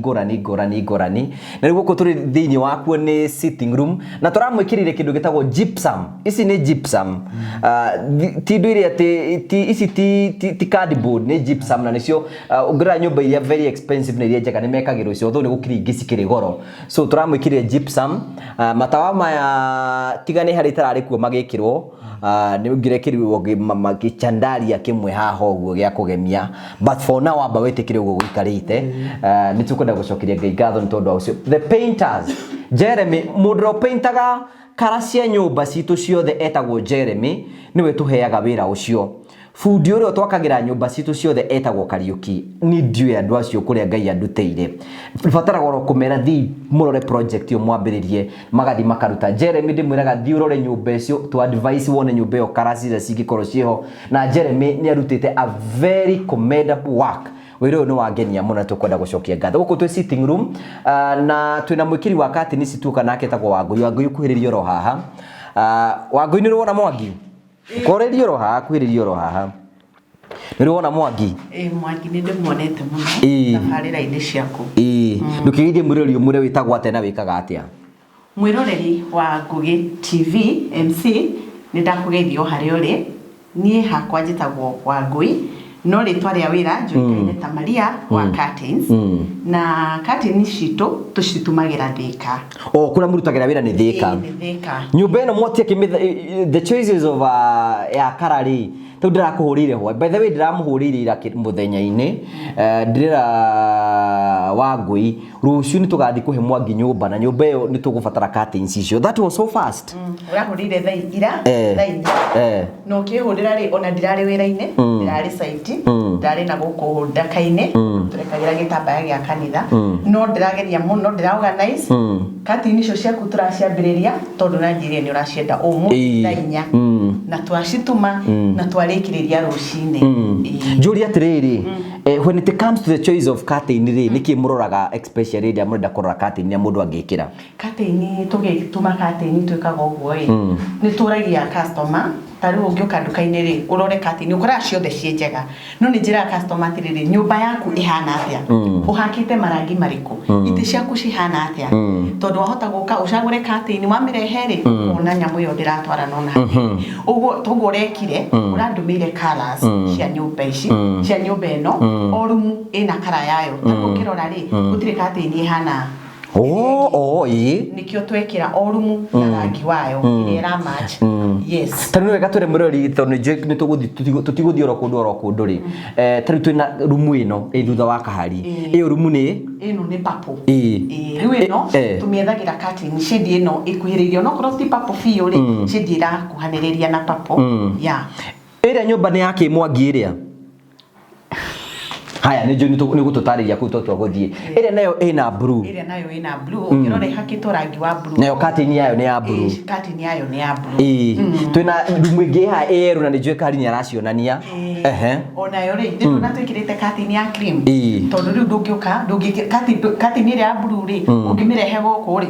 Na rĩu gũkũ tũrĩ thĩinĩ wakuo nĩ sitting room na tũramwĩkĩrĩire kĩndũ gĩtagwo gypsum. Ici nĩ gypsum. Ti indo iria ici ti cardboard nĩ gypsum na nĩcio ũngĩrora nyũmba iria very expensive na iria njega nĩ mekagĩrwo icio though nĩ gũkiri ingĩ cikĩrĩ goro. So tũramwĩkĩrĩire gypsum. Matawa maya tiga nĩ harĩ tararĩ kuo magĩkĩrwo. Nĩ ũngĩrekĩrirwo gĩchandaria kĩmwe haha ũguo gĩa kũgemia but for now amba wĩtĩkĩre ũguo gũikarĩte. Nĩ tũkwenda gũcokeria Ngai ngatho nĩ tondũ wa ũcio. The painters Jeremy mũndũ ũrĩa ũpaintaga kara cia nyũmba citũ ciothe etagwo Jeremy nĩwe tũheaga wĩra ũcio. Fundi ũrĩa twakagĩra nyũmba citũ ciothe etagwo Kariuki. Ni ndiũĩ andũ acio kũrĩa Ngai andutĩire. Bataraga oro kũmera thiĩ mũrore project yo mwambĩrĩrie magathi makaruta. Jeremy ndĩmwĩraga thiĩ ũrore nyũmba icio tu advice wone nyũmba ĩyo kara ciothe cingĩkorwo ciĩho na Jeremy nĩ arutĩte a very commendable work. Wĩra ũyũ nĩ wangenia mũno tũkwenda gũcokia ngatho. Gũkũ twĩ sitting room na twĩna mwĩkĩri wa curtain cituka nake etagwo Wangũi kuhĩrĩria oro haha. Wangũi nĩ ũrona Mwangi? Korerio ro haha kuhĩrĩrio ro haha. Nĩ ũrona Mwangi? Mwangi nĩ ndĩmuonete mũno tabarĩra-inĩ ciaku. Ndũkĩgeithie mwĩroreri ũmwe wĩtagwo atĩa na wĩkaga atĩa? Mwĩroreri wa Ngugi TV MC nĩ ndakũgeithia o harĩa ũrĩ. Niĩ hakwa njĩtagwo Wangũi no rĩtwa rĩa wĩra njũĩkaine ta Maria wa Curtains na curtains citũ tũcitumagĩra Thĩka. Kũrĩa mũrutagĩra wĩra nĩ Thĩka. Nĩ Thĩka. Nyũmba ĩno mwatia the choices of ya karari tũ ndirakũhũrĩire ho. By the way ndiramũhũrĩire ira mũthenya-inĩ ndĩrera Wangũi rũciũ nĩ tũgathi kũhe Mwangi nyũmba na nyũmba ĩyo nĩ tũgũbatara curtains icio. That was so fast. Ũrahũrĩire thaa inya no ũkĩhũrĩra rĩ ona ndirarĩ wĩra-inĩ ndirarĩ site ndarĩ na gũkũ ndaka-inĩ tũrekagĩra gĩtambaya gĩa kanitha no ndĩrageria mũno ndĩraorganize curtain icio ciaku tũraciambĩrĩria tondũ na njĩrĩa nĩ ũracienda ũmũthĩ thaa inya na twacituma na twarĩkĩrĩria rũcinĩ. Njũria atĩrĩrĩ when it comes to the choice of curtain rĩ nĩkĩ mũroraga especially rĩrĩa mũrenda kũrora curtain ya mũndũ angĩkĩra? Curtain tũgĩtuma curtain twĩkaga ũguo nĩ tũragia customer tarĩu ũngĩoka nduka-inĩ rĩ ũrore curtain ũkoraga ciothe ciĩ njega no nĩ njĩraga customer atĩrĩrĩ nyũmba yaku ĩhana atĩa ũhakĩte marangi marĩkũ itĩ ciaku cihana atĩa tondũ wahota gũka ũcagũre curtain wamĩrehe rĩ ũkona nyamũ ĩyo ndĩratwara no nahe ũguo toguo ũrekire ũrandũmĩire colors cia nyũmba ici cia nyũmba ĩno o rumu ĩna kara yayo tarĩu ũkĩrora rĩ gũtirĩ curtain ĩhana nikio twekira o rumu na rangi wayo ĩrĩa ĩra match. Yes. Tarĩu wega twĩre mũrori tondũ nĩ tũtigũthiĩ oro kũndũ rĩ. Tarĩu twĩna rumu ĩno ĩ thutha wa kahari. Ĩyo rumu nĩ? Ĩno nĩ purple. Rĩu ĩno tũmĩethagĩra curtain shade ĩno ĩkuhĩrĩirie onokorwo ti purple biũ rĩ shade ĩrakuhanĩrĩria na purple. Ĩrĩa nyũmba nĩ yake Mwangi ĩrĩa? haya nĩ gũtũtarĩria kũu tũgũthiĩ ĩrĩa nayo ĩna blue ũngĩrora hakĩtwo rangi wa blue nayo curtain yayo nĩ ya blue curtain yayo nĩ ya blue twĩna rumu ĩngĩ haha ĩrũ na nĩ njũĩ Kari nĩ aracionania onayo rĩ ndĩrona twĩkĩrĩte curtain ya cream tondũ rĩu ndũngĩũka curtain ĩrĩa ya blue rĩ ũngĩmĩrehe gũkũ rĩ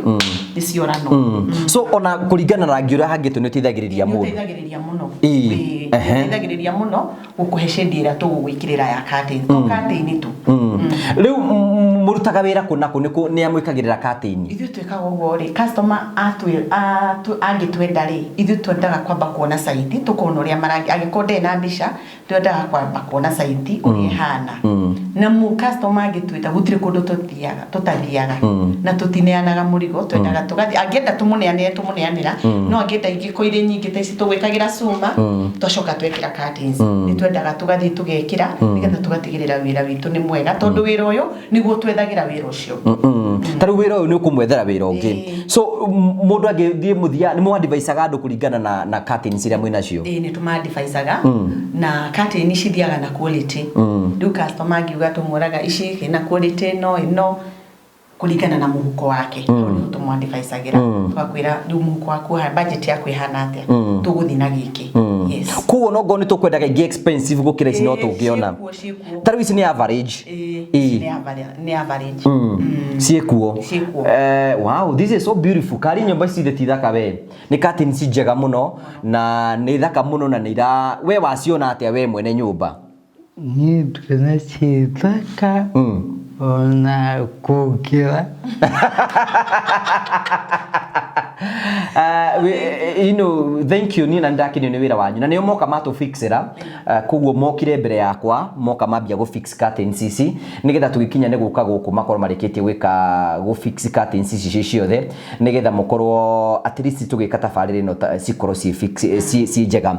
nĩ ciorano so ona kũringana na rangi ũrĩa hangĩtwo nĩ ũteithagĩrĩria mũno ũteithagĩrĩria mũno gũkũhe shade ĩrĩa tũgũgwĩkĩrĩra ya curtain curtain tu rĩu mũrutaga wĩra kũ na kũ nĩ amwĩkagĩrĩra curtain ithuĩ twĩkaga ũguo rĩ customer angĩtwenda rĩ ithuĩ twendaga kwamba kuona site tũkona ũrĩa marangi angĩkorwo ndĩ na mbica twendaga kwamba kuona site ũrĩa ihana na customer angĩtwenda gũtirĩ kũndũ tũtathiaga na tũtineanaga mũrigo twendaga tũgathiĩ angĩenda tũmũneanĩra no angĩenda ingĩko irĩ nyingĩ ta ici tũgwĩkagĩra cuma twacoka twekĩra curtains nĩ twendaga tũgathiĩ tũgekĩra nĩgetha tũgatigĩrĩra wĩra witũ nĩ mwega tondũ wĩra ũyũ nĩguo twethagĩra wĩra ũcio ta rĩu wĩra ũyũ nĩ ũkũmwethera wĩra ũngĩ so mũndũ angĩthiĩ mũthia nĩ mũ-advisaga andũ kũringana na curtains iria mwĩnacio nĩ tũma-advisaga na curtains cithiaga na quality rĩu customer angiuga tũmũraga ici ina quality ĩno kũringana na mũhuko wake nĩ tũmũ-advisagĩra tũgakwĩra rĩu mũhuko waku budget yaku ĩhana atĩa tũgũthiĩ na gĩkĩ koguo no ngorwo nĩ tũkwendaga ingĩ expensive gũkĩra ici no tũngĩona ta rĩu ici nĩ average nĩ average ciĩkuo wow this is so beautiful Kari nyũmba ici ti thaka we nĩ curtains njega mũno na nĩ thaka mũno na nĩ we waciona atĩa we mwene nyũmba niĩ ndĩrona ciĩ thaka ona kũngĩra thank you niĩ na nĩndakenio nĩ wĩra wanyu na nĩo moka matũ-fixĩra koguo mokire mbere yakwa moka mambia gũ-fix curtains ici nĩgetha tũgĩkinya nĩ gũka gũkũ makorwo marĩkĩtie gũ-fix curtains ici ciothe nĩgetha mũkorwo at least tũgĩka tabarĩra ĩno cikorwo ci njega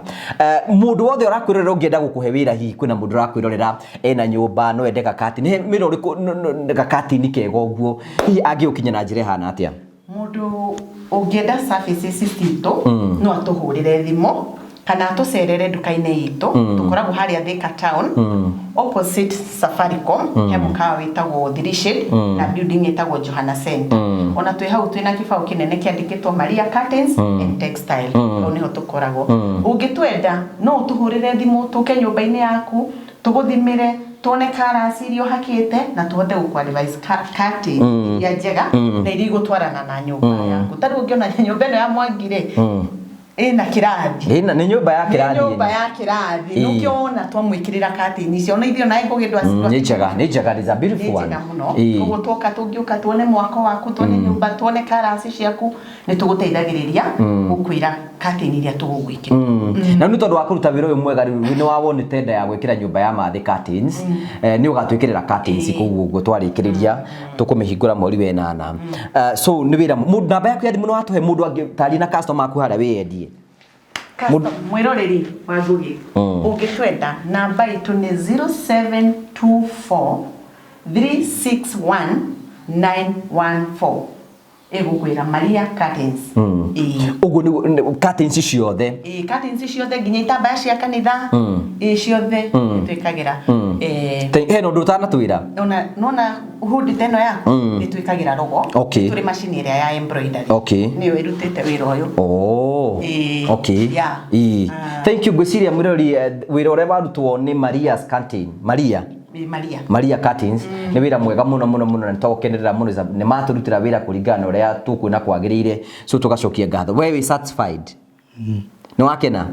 mũndũ wothe ũrakwĩrorera ũngĩenda gũkũhe wĩra hihi kwĩna mũndũ ũrakwĩrorera ena nyũmba no ende curtain wĩra ũrĩkũ curtain kega ũguo hihi angĩũkinya na njĩra ĩhana atĩa mũndũ ũngĩenda services citũ no atũhũrĩre thimũ kana atũcerere nduka-inĩ itũ tũkoragwo harĩa Thika Town opposite Safaricom he mũkawa wĩtagwo Thirishade na building ĩtagwo Johana Center ona twĩ hau twĩna kĩbaũ kĩnene kĩandĩkĩtwo Maria Curtains and Textile hau nĩho tũkoragwo ũngĩtwenda no ũtũhũrĩre thimũ tũke nyũmba-inĩ yaku tũgũthimĩre tuone colors iria hakite na tuhote gũkwadvise curtain ya njega na iria igũtwarana na nyũmba yaku tari ũngĩona nyũmba ĩno ya Mwangire ĩna kĩrathi nĩ nyũmba ya kĩrathi nũkĩona twamwĩkĩrĩra curtain icio ona ithio naĩ kũgĩndwa nĩ njega is a beautiful one koguo twoka tũngĩũka tuone mwako waku tuone nyũmba tuone colors ciaku nĩ tũgũteithagĩrĩria gũkwĩra curtain iria tũgũgwĩkĩra na nĩ tondũ wa kũruta wĩra ũyũ mwega rĩu nĩ wawona tenda ya gwĩkĩra nyũmba ya mathĩ curtains nĩ ũgatwĩkĩrĩra curtains koguo ũguo twarĩkĩrĩria tũkũmĩhingũra mweri wa ĩnana so nĩ wĩra namba yaku ya thimũ nĩ watũhe mũndũ angĩtaria na customer aku harĩa wĩyendie mwĩroreri wa Ngugi ũngĩtwenda namba itũ nĩ 0724 361 914 egũkwĩra Maria Curtains ũguo nĩ curtains ciothe curtains ciothe nginya itambaya cia kanitha ciothe twĩkagĩra hena ũndũ ũtanatwĩra nona hood teno yaku nĩ twĩkagĩra logo tũrĩ macini ĩrĩa ya embroidery nĩyo ĩrutĩte wĩra ũyũ thank you ngwĩciria mwĩrori wĩra ũrĩa warutwo nĩ Maria's Curtain Maria Curtains nĩ wĩra mwega mũno na nĩtũgũkenerera mũno nĩ matũrutĩra wĩra kũringana na ũrĩa tũkwĩna kwagĩrĩire so tũgacokia ngatho we wĩ satisfied nĩ wakena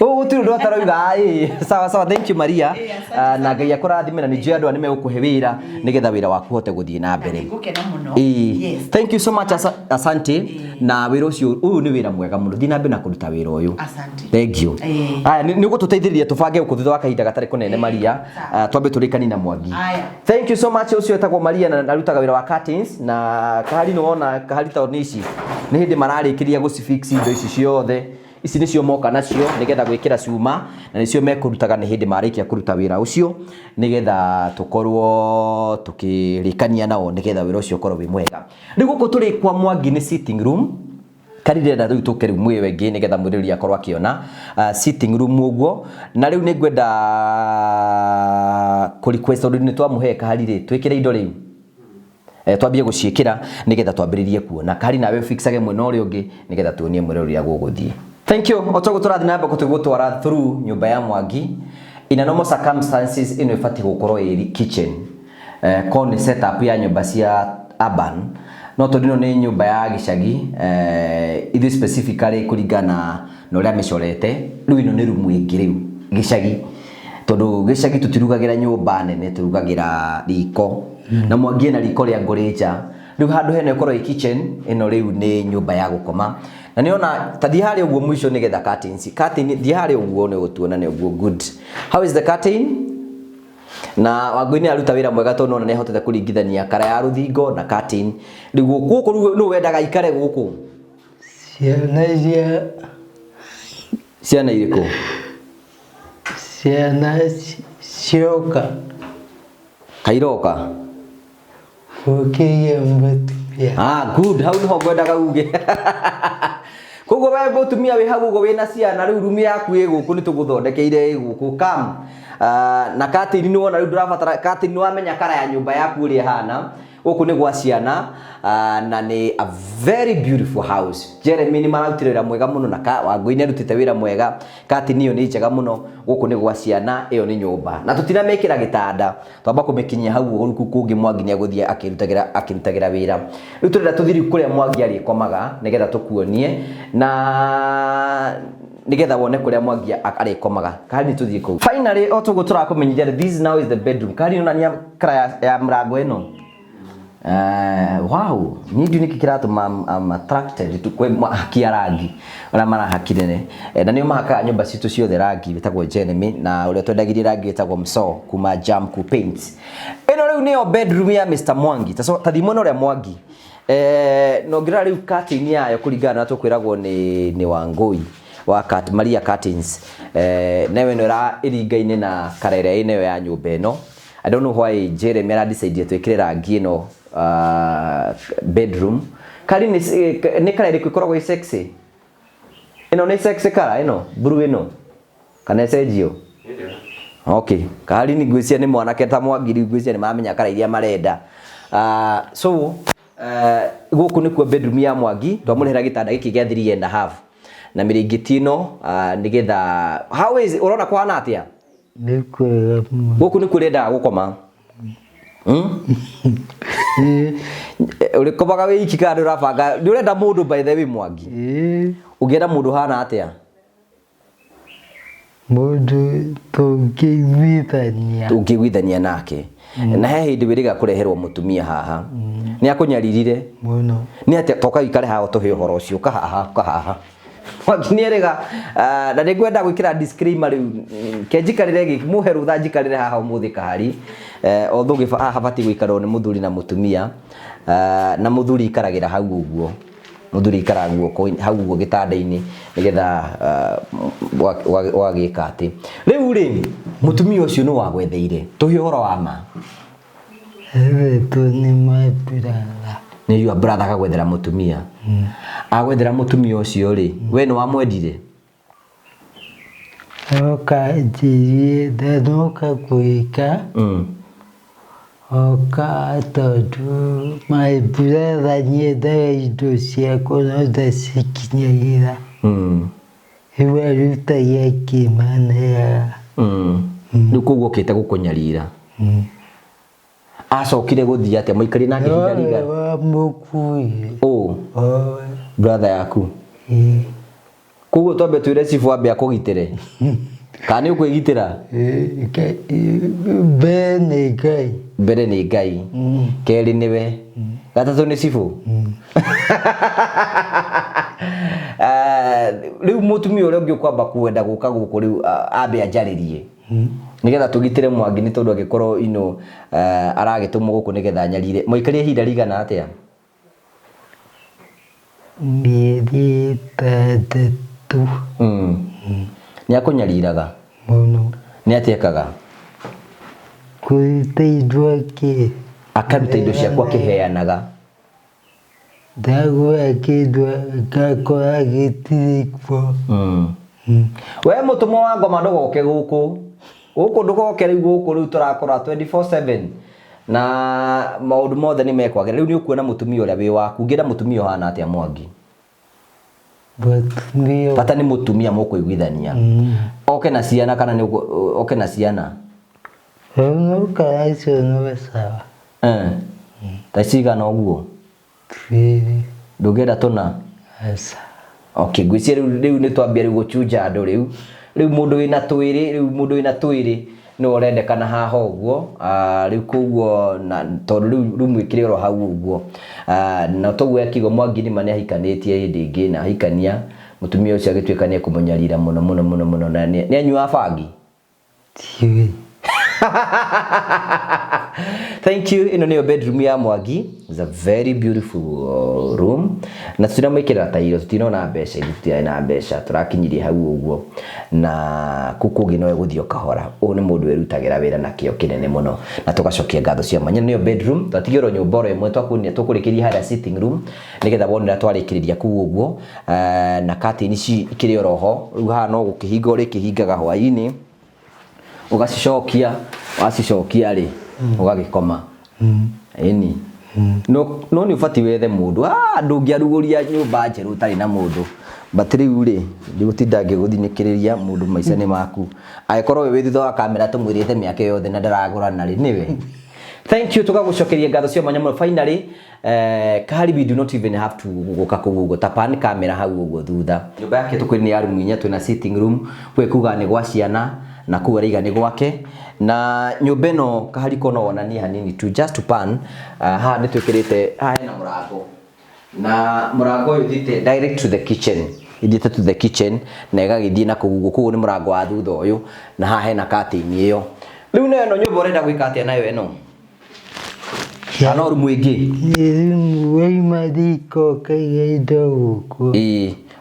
gũtirĩ ũndũ ataroiga sawa thank you Maria na Ngai akũrathime na nĩ njũĩ andũ nĩ megũkũhe wĩra nĩgetha wĩra waku ũhote gũthiĩ na mbere thank you so much asante na wĩra ũcio ũyũ nĩ wĩra mwega mũno thiĩ na mbere na kũruta wĩra ũyũ thank you nĩ ũgũtũteithĩrĩria tũbange gũkũ thutha wa kahinda gatarĩ kũnene Maria twambe tũrĩkanie na Mwangi thank you so much ũcio etagwo Maria na arutaga wĩra wa curtains na Kahari nĩ wona Kahari town ici nĩ hĩndĩ mararĩkĩria gũcifix indo ici ciothe ici nĩcio moka nacio nĩgetha gwĩkĩra cuma na nĩcio mekũrutaga nĩ hĩndĩ marĩkia kũruta wĩra ũcio nĩgetha tũkorwo tũkĩrĩkania nao nĩgetha wĩra ũcio ũkorwo wĩ mwega rĩu gũkũ tũrĩ kwa Mwangi nĩ sitting room karire na riu tukeru mwe wengi nigetha mwiriri akorwa akiona sitting room uguo na riu ni ngwenda ku request undu ni twamuhe kaharire twikire indo riu twambie guciikira nigetha twambiririe kuona kari nawe fixage mwena uri ungi nigetha tuonie mwiriri aguguthie. Thank you. Otogo turathi namba gutwara through nyumba ya Mwangi ina normal circumstances ino ifati gukorwo iri kitchen kone setup ya nyumba cia urban no tondino ni nyumba ya gicagi ithu specifically kuringana na uria micorete riu ino ni rumu ingi riu gicagi tondu gicagi tutirugagira nyumba nene turugagira riko na Mwangi na riko ria ngurija riu handu hene korwo kitchen ino riu ni nyumba ya gukoma na niona tathi hari uguo mwisho nigetha curtain thi hari uguo ni gutuona ni uguo good. How is the curtain? Na Wangui ni aruta wira mwega tondu ona ni hotete kuringithania kara ya ruthingo na curtain riu guku no wendaga ikare guku ciana iriku ciana cioka kairoka ukiye mutumia good hau no ngwendaga uge koguo we mutumia wi hau ugo wina ciana riu rumi yaku ĩ guku ni tuguthondekeire ĩ guku kam na curtain ni wona riu ndurabatara curtain ni wamenya kara ya nyumba yaku uri hana guku ni gwa ciana na ni a very beautiful house. Jeremy ni mararutire wira mwega muno na Wangui ni arutite wira mwega curtain iyo ni njega muno guku ni gwa ciana iyo ni nyumba na tutina mekira gitanda twamba kumikinyia hau guku kungi Mwangi ni aguthie akirutagira wira riu turenda tuthiri kuria Mwangi ari komaga nigetha tukuonie na nigetha wone kuria Mwangi ari komaga kari ni tuthie ku finally otogo turakumenyithia this now is the bedroom kari unania kara ya mrango eno wow ni ndio nikikiratu am attracted to kwe haki rangi ona mara hakire na nio mahaka nyumba citu ciothe rangi bitagwo Jeremy na uria twendagirie rangi bitagwo Mso kuma Jamco Paints. Eno riu nio bedroom ya Mr Mwangi ta thimo no ria Mwangi no ngira riu curtain yayo kuringana na tukwiragwo ni Wangui wa Maria Curtains newe no ra iringaine na karere ine ya nyumba eno. I don't know why Jeremy ara decide twikire rangi ino bedroom kali ni kala iriku ikoragwo sexy ino ni sexy kala ino blue ino kana sejio okay kali ni gwisia ni mwanake ta Mwangi gwisia ni mamenya kala iria marenda so guku ni kwa bedroom ya Mwangi twamurehera gitanda giki gya 3.5 na miringiti ino nigetha how is urona kwana atia guku ni kurenda gukoma uri kobaga we ikika ndu rafanga ndu urenda mundu by the way Mwangi ugienda mundu hana atia mundu tungigwithania nake na he hindi wiriga kureherwo mutumia haha ni akunyaririre muno ni atia toka ikare haha tuhe uhoro ucio kahaha Mwangi ni erega na ningwenda gwikira disclaimer riu kenjikarire giki muheru tha njikarire haha umuthi kahari although habati gwikaro ni muthuri na mutumia na muthuri ikaragira hau uguo muthuri ikaraguo hau uguo gitanda-ini nigetha wagika ati riu ri mutumia ucio no wagwetheire tuhi uhoro wa ma tu ni my brother ni your brother kagwethera mutumia agwethera mutumia ucio ri we no wamwendire oka jirie danoka kuika oka tondu my brother nyendaga indo ciakwa no ndacikinyagira iwe arutagia kimaneaga riu koguo okite gukunyarira acokire guthia atia muikari nake hindariga mukui brother yaku koguo twambe twire cifu ambe akugitire kana ni ukwigitira mbere ni Ngai keri niwe gatatu ni cifu riu mutumia uria ungi kwamba kwenda guka guku riu ambe anjaririe nigetha tugitire Mwangi ni tondu agikorwo ino aragitumwo guku nigetha nyarire muikarie hinda rigana atia mieri itandatu ni akunyariraga muno ni atiekaga kuruta indo ake akaruta indo ciakwa akiheanaga ndagũra kĩndũ ngakora gĩtirĩ kuo. We mũtũmwo wa ngoma ndũgoke gũkũ ndũgoke rĩu gũkũ rĩu tũrakora 24/7 na maũndũ mothe nĩ mekwagĩra. Rĩu nĩ ũkuona mũtumia ũrĩa wĩ waku, ngĩra mũtumia ũhana atĩa Mwangi? Bata nĩ mũtumia mũkũiguithania. Oke na ciana kana nĩ oke na ciana? Ũnoka icio nĩ sawa. Ta cigana ũguo? Ndũngĩenda tũna? Asa. Okay, ngwĩciria rĩu nĩ twambia rĩu gũchunja andũ rĩu mũndũ wĩna twĩrĩ nĩ ũrendekana haha ũguo. Rĩu koguo na tondũ rĩu mwĩkire oro hau ũguo. Na toguo akiuga Mwangi nĩ mane ahikanĩtie hĩndĩ ĩngĩ na ahikania mũtumia ũcio agĩtuĩka nĩ ekũmũnyarira mũno na nĩ anyua bangi. Tiwi. Thank you. Ino niyo bedroom ya Mwangi. It's a very beautiful room. Na tutinamwikira tairo, tutinona mbeca, tutina mbeca, turakinyirie hau uguo. Na kukugi no guthio kahora. Uyu ni mundu werutagira wira na kio kinene muno. Na tugacokia ngatho cia manya niyo bedroom. Twatigiro nyumba oro imwe tukurikiria haria sitting room. Nigetha wonera twarikiriria kuu uguo. Na curtain ici ikiri oroho. Riu haha no gukihinga uri kihingaga hwaini. Ugacicokia, wacicokia ri ugagikoma. Eni. No ni ubati wethe mundu. Ndungiaruguria nyumba njeru utari na mundu. But riu ri ndigutinda ngiguthinikiriria mundu maica ni maku. Agikorwo we thutha wa kamera tumwirite miaka yothe na ndaragurana ri niwe. Thank you, tugagucokeria ngatho cia manya muno. Finally, Kahari, we do not even have to guka kugugo tapan kamera hau uguo thutha. Nyumba yake tukwiri ni ya room inya, twina sitting room, kwe kuga ni gwa ciana na kuga riga ni gwake. Na nyumba ino Kahari kono wonania hanini tu just to pan. Ha ni twikirite ha na murango. Na murango uyu thite direct to the kitchen. Idite to the kitchen na igagithie na kugugo kugu ni murango wa thutha uyu na ha hena curtain iyo. Riu no ino nyumba urenda gwika atia nayo ino? Ano rumu ingi wei madiko kai idogo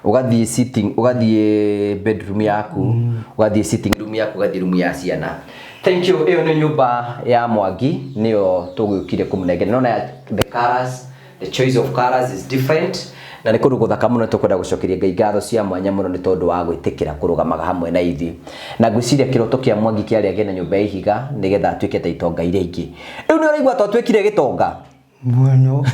ugathie sitting, ugathie bedroom yaku, ugathie sitting room yaku, ugathie room ya ciana. Thank you. Iyo ni nyumba ya Mwangi niyo tugukire kumunengera. Nona the colors, the choice of colors is different. Na nikundu guthaka muno tukwenda gucokeria Ngai ngatho cia mwanya muno ni tondu wa gwitikira kurugamaga hamwe na ithi. Na ngwiciria kiroto kia Mwangi kiari agena nyumba ya ihiga nigetha atuike ta itonga iria ingi. Riu ni uraigua to twikire gitonga muno.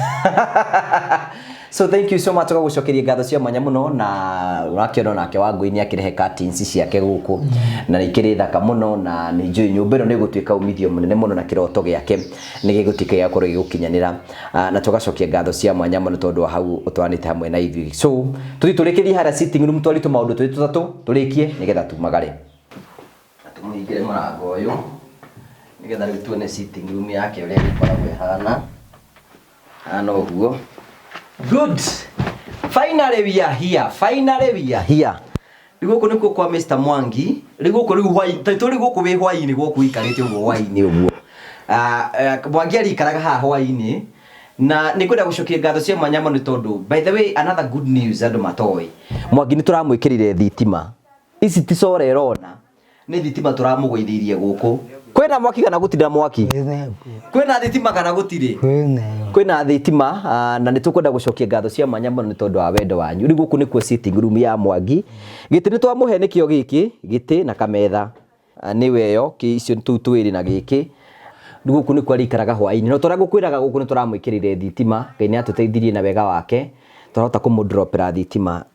So thank you so much gucokeria ngatho cia mwanya muno na urakiona nake Wangui ni akirehe curtains ciake guku na ikiri thaka muno na ni njui nyumba ino ni gutuika umithio munene muno na kiroto giake ni gigutuika ya koro gigukinyanira na tugacokia ngatho cia mwanya muno tondu wa hau utwanite hamwe na ithi. So tuthi turikirie hara sitting room twaritu maundu tutatu turikie nigetha tumagare tumuhingire murango uyu nigetha riu tuone sitting room yake uria ikoragwo ihana ano guo. Good. Finally we are here. Riguko niko kwa Mr. Mwangi. Riguko riu hwai, taito riguko we hwai ni goku ikarite ugo hwai ni uguo. Mwangi ari karaga ha hwai ni na nikwenda gucokia ngatho cia mwanya muno tondu by the way another good news andu matoi. Mwangi ni turamwikirire thitima. Ici ti sore rona. Ni thitima turamugweithirie guku. Kwena mwaki kana gutira mwaki? Kwena thitima kana gutire? Kwena thitima na nitukwenda gucokia ngatho cia mwanya muno tondu wa wendo wanyu. Riu guku nikuo sitting room ya Mwangi. Giti ni twamuhe nikio giki, giti na kametha. Niwe yo ki icio tu twiri na giki. Riu guku nikuo arikaraga hwaini. No turagukwiraga guku ni turamwikirire thitima. Ngai ni atuteithirie na wega wake. Turahota kumudropera thitima.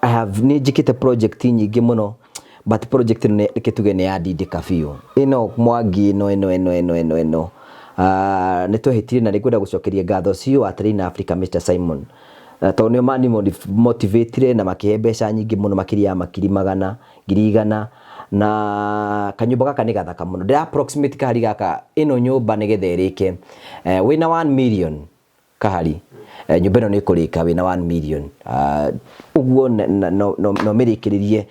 I have nijikite project nyingi muno. But project ne kituge ne adindika biu ino Mwangi ino nituhitire na nikwenda gucokeria ngatho cio atrina Africa Mr. Simon tonio mani motivate na makihe mbeca nyingi muno makiria makiri magana ngiri igana na kanyumba gaka ni gathaka muno ndira approximate Kahari gaka ino nyumba nigetherike wina 1 million Kahari nyumba ino ni kurika wina 1 million uguo no mirikiririe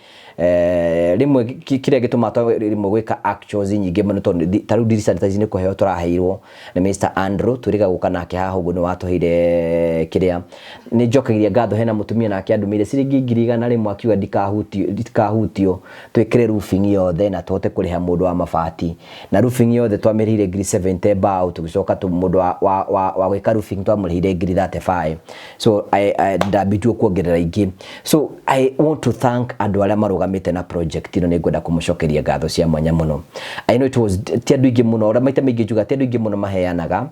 rimwe kiria gituma rimwe gwika actions nyingi muno tondu taru sanitizer ni kuheo turaheirwo ni Mr Andrew turiga guka nake haha uguo ni watuheire kiria ni njokagiria ngatho hena mutumia nake andumire ciringi 100 rimwe akiuga ndikahutio twikire roofing yothe na tuhote kuriha mundu wa mabati na roofing yothe twamirire 70 bao tugicoka tu mundu wa gwika roofing twamurihire 35 so ndabitwo kuongerera ingi so I want to thank andu aria marugamite na project ino ni ngwenda kumucokeria ngatho cia mwanya muno. I know it was ti andu ingi muno ora maita maingi juga ti andu ingi muno maheanaga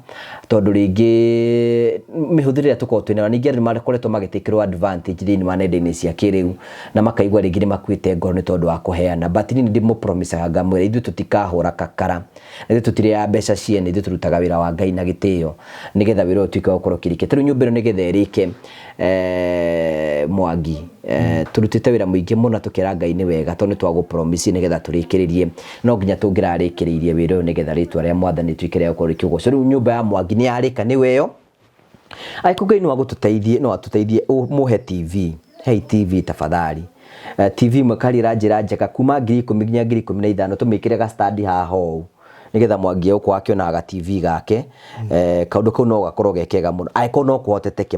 tondu ringi mihuthirira tuko twina ningi andu makoretwo magitikirwo advantage thini wa nenda-ini cia kiriu na makaigwa ringi ni makuite ngoro ni tondu wa kuheana but ni ndi mu promise ngamwira ithu tutikahura kakara ithu tutire ya mbeca ciene ithu turutaga wira wa Ngai na gitio nigetha wira utuike ukoro kirike tru nyumbiro nigetha erike Mwangi turutite wira muingi muno tukira Ngai ni wega tondu twago promise nigetha turikiririe no nginya tungirarikiririe wira nigetha ritwa ria mwathani twikire ukoro kiugo so nyumba ya Mwangi ni arika ni weyo Ngai no agututeithie no atuteithie muhe TV hey TV tafadhali TV mwakari ranjira njeka kuma 10,000 nginya 15,000 tumikire ga study haho nigetha Mwangi uko akiona TV gake kaundu kau no gakorwo gekega muno aiko no kuhoteteke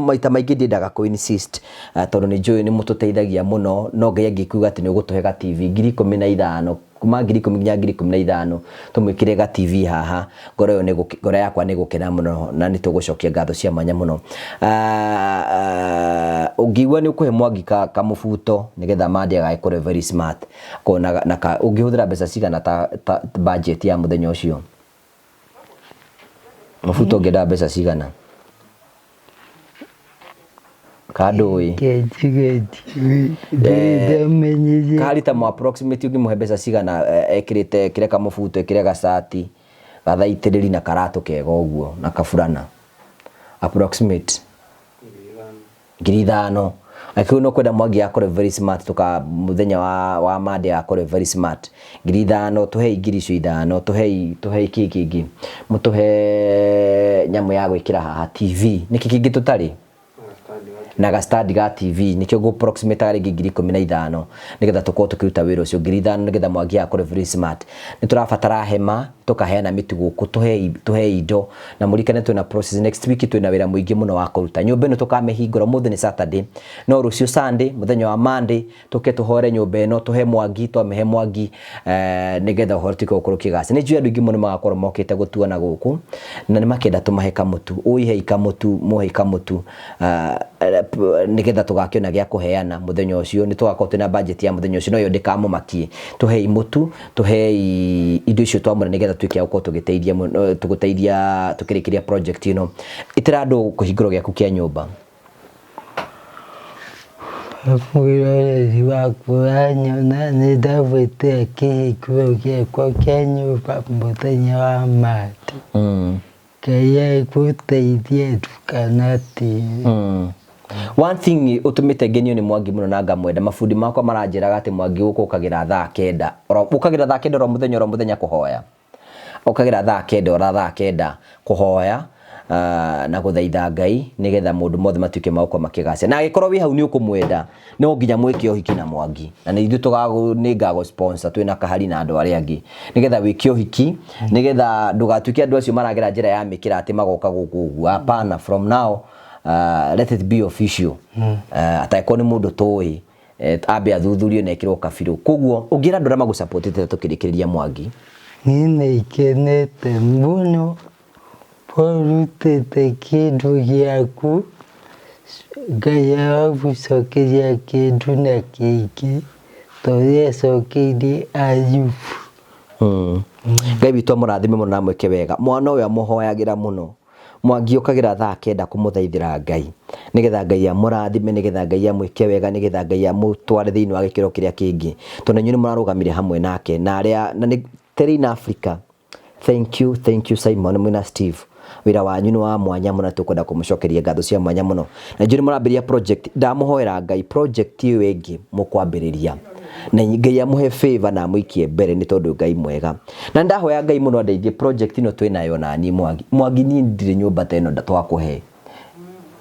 maita maingi ndindaga ku insist tondu ni njui ni mututeithagia muno no Ngai angikuga ati ni ugutuhega TV 15,000 kuma 10,000 nginya 15,000 tumwikire ga TV haha ngoro yo ni ngoro yakwa ni gukena muno na ni tugucokia ngatho cia mwanya muno ungigwa ni ukuhe Mwangi kamubuto nigetha mandi agaikore very smart kona na ungihuthira mbeca cigana ta budget ya muthenya ucio mubuto ngenda mbeca cigana kadoi karita mo approximate ugimuhe mbeca cigana ekirite kireka mubuto ekirega sati gathaitiriri na karatu kega uguo na kafurana approximate 5,000 akiu no kwenda Mwangi akore very smart tuka muthenya wa mande akore very smart 5,000 tuhe 5,000 tuhe kiki mutuhe nyamu ya gwikira haha TV niki kingi tutari na ga study ga TV nikyo go approximate ari 15,000 nigetha tuko tukiruta wira ucio 5,000 nigetha Mwangi akore very smart ni turabatara hema tukaheana mituguku tuhe indo na murikane twina process next week twina wira muingi muno wa kuruta nyumba ino tukamehingura muthe ni Saturday no rucio Sunday muthenya wa Monday tuke tuhore nyumba ino tuhe Mwangi twamehe Mwangi nigetha hortiko ukuruki gasi ni njui andu ingi muno magakorwo mokite gutuana guku na ni makenda tumahe kamutu uihe ikamutu muhe ikamutu nigetha tugakiona gya kuheana muthenya ucio ni tugakorwo twina budget ya muthenya ucio no yo ndikamumakie tuhe imutu tuhe indo icio twamura nigetha twikia uko tuguteithia tukirikiria project ino itirando kuhinguro gyaku kia nyumba mwiroreri wakwa nyona ni ndavite kihinguro giakwa kia nyumba muthenya wa matu Ngai aguteithie tukanati one thing utumite genio ni Mwangi muno na ngamwenda mafundi makwa maranjiraga ati Mwangi uko ukagira thaa 9 ukagira thaa 9 ro muthenya kuhoya ukagira thaa 9 ora thaa 9 kuhoya na guthaitha Ngai nigetha mundu mothe matuike mauko makigacia na agikorwo wi hau ni ukumwenda no nginya mwike uhiki na Mwangi na ni ithu tugago ni ngago sponsor twina kahari na andu aria angi nigetha wiki uhiki nigetha ndugatuike andu acio maragira njira ya mikira ati magoka guku hapana from now let it be official ataiko ni mundu toi abe athuthurio na ikirwo kabiru koguo ungira ndura magu support te tukirikiriria Mwangi ni ikenete muno porutete kindu giaku Ngai agucokeria kindu na kingi toria cokeire Ayubu Ngai witu murathime muno na mweke wega mwana uyu amuhoyagira muno Mwangi ukagira thaa 9 kumuthaithira Ngai nigetha Ngai amurathime nigetha Ngai amwike wega nigetha Ngai amutware thiini wa gikiro kiria kingi tondu nyuni murarugamire hamwe nake na aria na ni Terina Africa thank you Simon mwina Steve wira wanyu ni wa mwanya muno tukwenda kumucokeria ngatho cia mwanya muno na njuri murambiria project ndamuhoera Ngai project iyo ingi mukwambiriria na Ngai amuhe favor na muikie mbere ni tondu Ngai mwega na ndahoya Ngai muno ndeithie project ino twinayo na ni Mwangi ni ndire nyumba teno ndatwa kuhe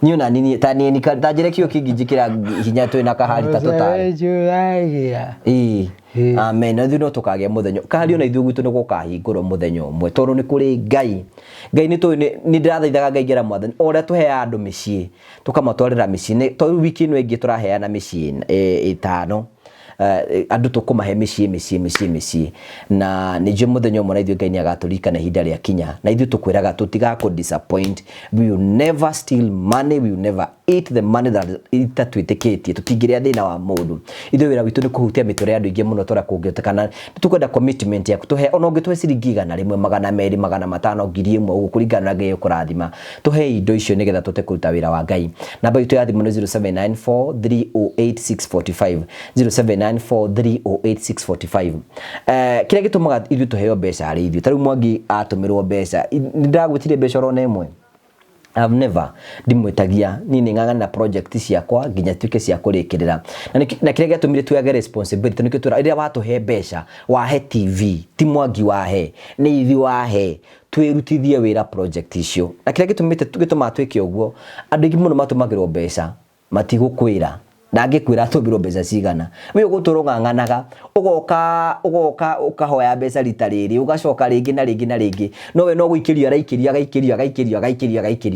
Niyo na nini tani ni tajire kio kigijikira hinya twi na kahari tatotari amen na thino tukage muthenyo kahari ona ithu gwitu niguo kahingurwo muthenyo umwe tondu ni kuri ngai ni to ni ndirathaithaga ngai gera mwathani ore tuhe andu micii tukamatwarira micii to wiki ino ingi turaheana micii itano andu tukumahe micii na ni je muthenyo umwe na ithu ngai ni agaturikana hinda ria kinya na ithu tukwiraga tutiga ku disappoint. We will never steal money, we will never eat the money that itatwitikitie tutingiria thina wa mundu ithu wira witu ni kuhutia mitore andu ingi muno tora kungiotekana tukwenda commitment ya kutuhe ona ungituhe ciringi 100 200 500 1000 ugu kuringana na ngai ukurathima tuhe indo icio nigetha tute kuruta wira wa ngai. Namba itu ya thimu 0794308645 0794308645 kile gitumaga ithu tuheo mbeca ari ithu taru Mwangi atumirwo mbeca ndagwitire mbeca rona imwe. I've never ndimwetagia nini nganga na project ciakwa nginya tuike cia kurikirira na kile gatumire tuyage responsibility nikio tura iria watu he mbeca wahe TV ti Mwangi wahe ni ithi wahe twirutithie wira project icio na kile gitumite tugituma twike uguo andu ingi muno matumagirwo mbeca matigukwira ndagikwira tumbirwo mbeca cigana we uguturunganganaga ugoka ukahoya mbeca rita riri ugacoka ringi na ringi no we no guikirio agaikirio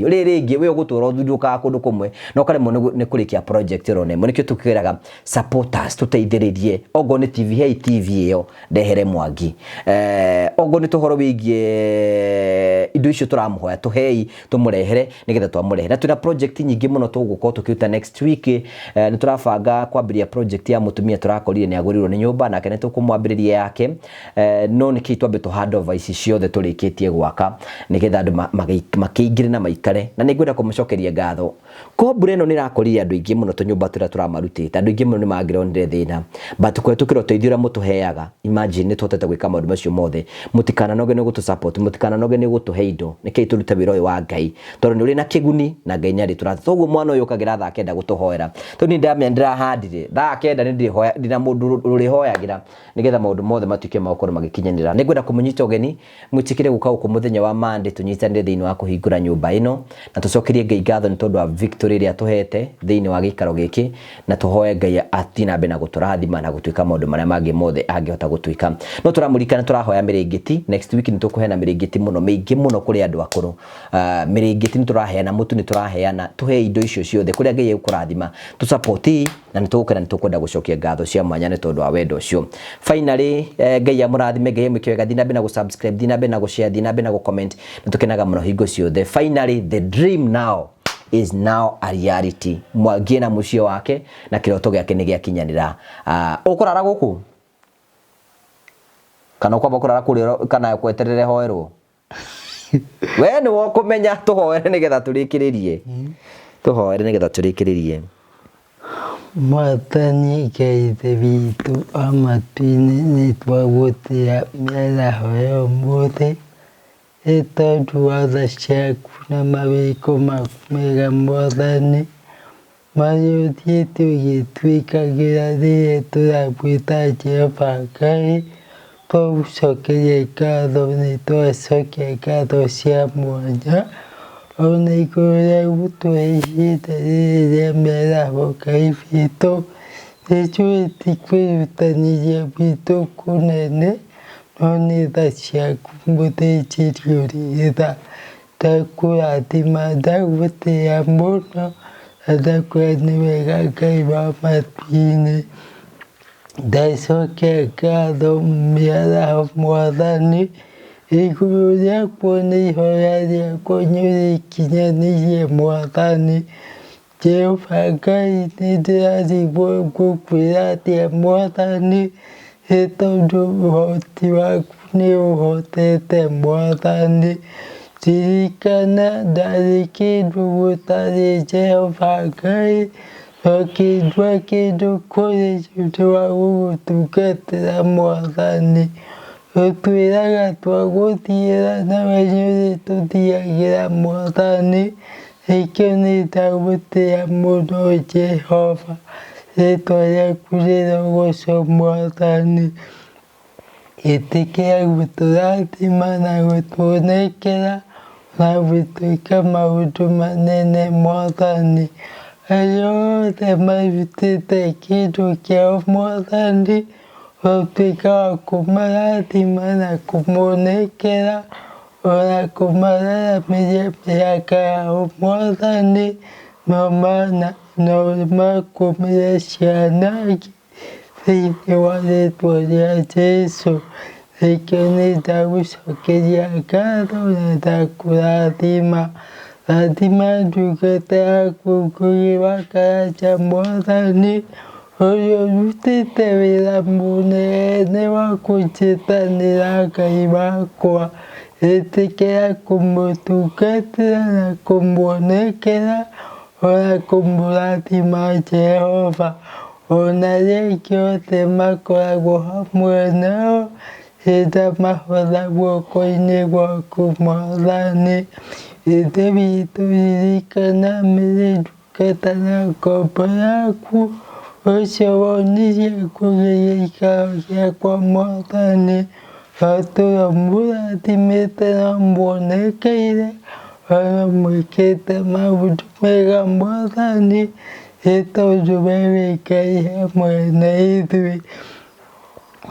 ringi we uguturo thunduka kundu kumwe no karemo ni kurikia project rone mo nikio tukiraga supporters tuteithiririe ogo ni TV hey TV yo ndehere Mwangi ogo ni tuhoro wigie indo icio turamuhoya tuhei tumurehere nigetha twamurehere tuna project nyingi muno tugukorwo tukiruta next week turafanga kwambiria project ya mutumia turakorire ni agurirwo ni nyumba na kene tukumwambiriria yake no niki twambe to hand over ici ciothe turikitie gwaka nigetha andu makiingire na maikare na ningwenda kumucokeria ngatho kombure ino nirakorire andu ingi muno tunyumba turamarutite andu ingi muno ni magironire thina but kwe tukiro teithira mutuheaga imagine ni twotete gwika maundu macio mothe mutikana noge ni gutu support mutikana noge ni gutuhe indo niki turute wira uyu wa ngai tondu ni uri na kiguni na ngai nyari turate toguo mwana uyu kagira tha kenda gutuhoera to ni ndamya handire tha kenda ni ndihoya ndina mundu rurihoyagira nigetha maundu mothe matuike makoro magikinyanira ningwenda kumunyita ugeni mwitikire guka uko muthenya wa Monday tunyitanire thiini wa kuhingura nyumba ino na tucokerie ngai ngatho ni tondu wa victory ria tuhete thiini wa gikaro giki na tuhoye ngai atina be na guturathima na gutuika maundu maria mangi mothe angihota gutuika no turamurikana turahoya miringiti next week ni tukuheana miringiti muno mingi muno kuri andu akuru miringiti ni turaheana mutu ni turaheana tuhe indo icio ciothe kuria ngai ukurathima tu support na nitugukena nitukwenda gucokia ngatho cia mwanya ni tondu wa wendo ucio. Finally ngai amurathime ngai mkiwega thina be na gusubscribe thina be na gushare thina be na gucomment nitukenaga muno hingo ciothe. Finally the dream now is now a reality. Mwangi na mucio wake na kiroto giake ni giakinyanira ukurara guku kana kwamba kurara kuri kana kweterere hoerwo we ni wo kumenya tuhoere nigetha turikiririe tuhoere nigetha turikiririe. Mwathani Ngai witũ amatu-inĩ nĩ twagũtĩĩa mĩaraho ya ũmũthĩ nĩ tondũ wa tha ciaku na mawĩko maku mega Mwathani marĩa ũthiĩte ũgĩtwĩkagĩra rĩrĩa tũragwĩta Jehova Ngai. Twagũcokeria ngatho nĩ twacokia ngatho cia mwanya ona igũrũ rĩa gũtũhe ihinda rĩrĩ rĩa mĩaraho Ngai witũ. Nĩnjũĩ ti kwĩrutanĩria gwitũ kũnene no nĩ tha ciaku mũthĩnjĩri ũrĩ tha. Ndakũrathima ndagũtĩĩa mũno na ndakwĩra nĩ wega Ngai wa matu-inĩ. Ndacokia ngatho mĩaraho Mwathani igũrũ rĩa kuona ihoya rĩakwa nĩũrĩkinyanĩirie Mwathani. Jehova Ngai nĩndĩrathimwo ngũkwĩra atĩa Mwathani nĩ tondũ ũhoti waku nĩũhotete Mwathani. Ririkana ndarĩ kĩndũ gũtarĩ Jehova Ngai no kĩndua kĩndũ kũrĩ nĩũndũ wa gũgũtungatĩra Mwathani. Ũtwĩraga twagũthiĩra nawe nĩũrĩtũthiagĩra Mwathani. Nĩkĩo nĩndagũtĩĩa mũno Jehova rĩtwa rĩaku rĩrogocwo Mwathani. Ĩtĩkĩra gũtũrathima na gũtuonekera na gwĩtĩka maũndũ manene Mwathani. Ayothe marutĩte kĩndũ kĩao Mwathani, ũtuĩka wa kũmarathima na kũmonekera, ona kũmararamĩria mĩhaka yao Mwathani, na makũmĩre ciana ingĩ thĩinĩ wa rĩĩtwa rĩa Jesũ. Nĩkĩo nĩndagũcokeria ngatho na ndakũrathima. Rathima ndungata yaku Ngũgĩ wa Karanja Mwathani, ũrĩa ũrutĩte wĩra mũnene wa kũnjĩtanĩra Ngai wakwa. Ĩtĩkĩra kũmũtungatĩra na kũmuonekera, ona kũmũrathima Jehova. Ona rĩngĩ othe makoragwo hamwe nao, hĩndĩ mahotha guoko-inĩ gwaku Mwathani. Ithe witũ ririkana mĩrĩ ndungata na ngombo yaku, ũcio wonirie Ngũgĩ gĩikaro gĩakwa Mwathani. Atũũra mũrathimĩte na muonekeire, ona mwĩkĩte maũndũ mega Mwathani, nĩ tondũ we wĩ Ngai hamwe na ithuĩ.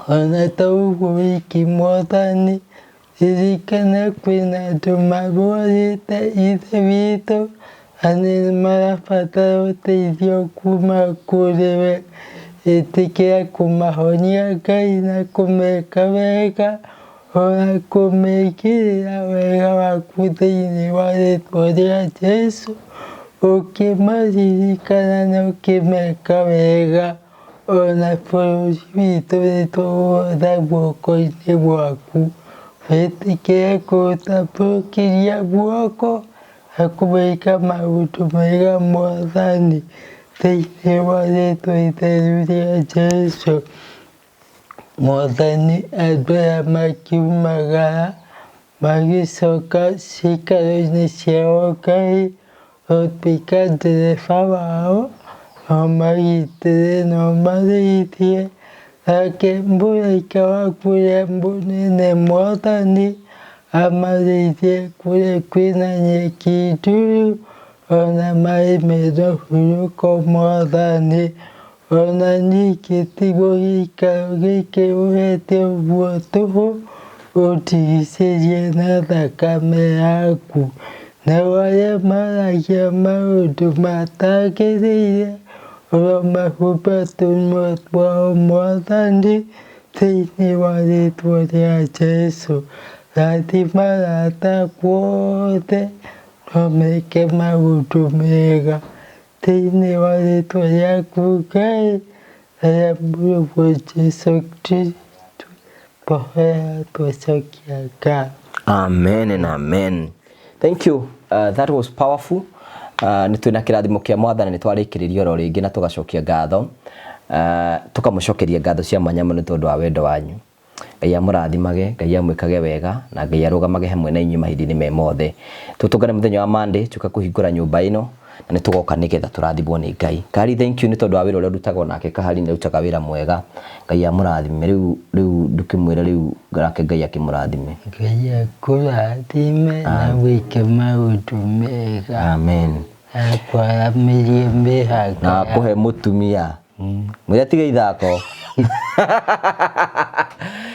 Ona to ũguo wiki Mwathani, ririkana kwĩna andũ marwarĩte Ithe witũ, na nĩmarabatara ũteithio kuma kũrĩ we. Ĩtĩkĩra kũmahonia Ngai na kũmeka wega, ona kũmekĩrĩra wega waku thĩinĩ wa rĩĩtwa rĩa Jesũ, ũkĩmaririkana na ũkĩmeka wega. Ona bũrũri witũ nĩtũwotha guoko-inĩ gwaku. Wĩtĩkĩre kũũtambũrũkĩria guoko na kũwĩka maũndũ mega Mwathani, thĩinĩ wa rĩĩtwa itheru rĩa Jesũ. Mwathani, andũ aya makiumagara magĩcoka ciikaro-inĩ ciao Ngai, ũtuĩka ndereba wao, na ũmagitĩre na ũmarĩithie. Nake mũraika waku ũrĩa mũnene Mwathani, amarĩithie kũrĩa kwĩna nyeki nduru, ona maĩ mena ũhurũko Mwathani. Ona ningĩ tigwo gĩikaro gĩkĩ ũhete ũguo tũhũ, ũndigicĩrie na thakame yaku. Nao arĩa maragia maũndũ matagĩrĩire, ũromahumba tũnua twao Mwathani, thĩinĩ wa rĩĩtwa rĩa Jesũ. Rathima arata akwa othe, na meke maũndũ mega, thĩinĩ wa rĩĩtwa rĩaku Ngai, na rĩa mũrũguo Jesũ Kristo, twahoya twacokia ngatho. Amen and amen. Thank you. That was powerful. Nĩ twĩna kĩrathimo kĩa Mwathani, nĩ twarĩkĩrĩria oro rĩngĩ na tũgacokia ngatho. Tũkamũcokeria ngatho cia mwanya nĩ tondũ wa wendo wanyu. Ngai amũrathimage, Ngai amwĩkage wega, na Ngai arũgamage hamwe na inyuĩ mahinda-inĩ me mothe. Tũtũngane mũthenya wa Monday, tũka kũhingũra nyũmba ĩno, na nĩ tũgoka nĩgetha tũrathimwo nĩ Ngai. Kari, thank you nĩ tondũ wa wĩra ũrĩa ũrutaga nake Kahari nĩ ũrutaga wĩra mwega. Ngai amũrathime. Rĩu ndũkĩmwĩra rĩu nake Ngai akĩmũrathime. Ngai akũrathime na wĩke maũndũ mega. Amen. Akwaramĩrie mĩhaka. Na akũhe mũtumia. Mwĩre tiga ithako.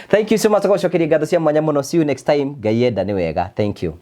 Thank you so much. Tũgacokeria ngatho cia mwanya mũno. See you next time. Ngai enda nĩ wega. Thank you.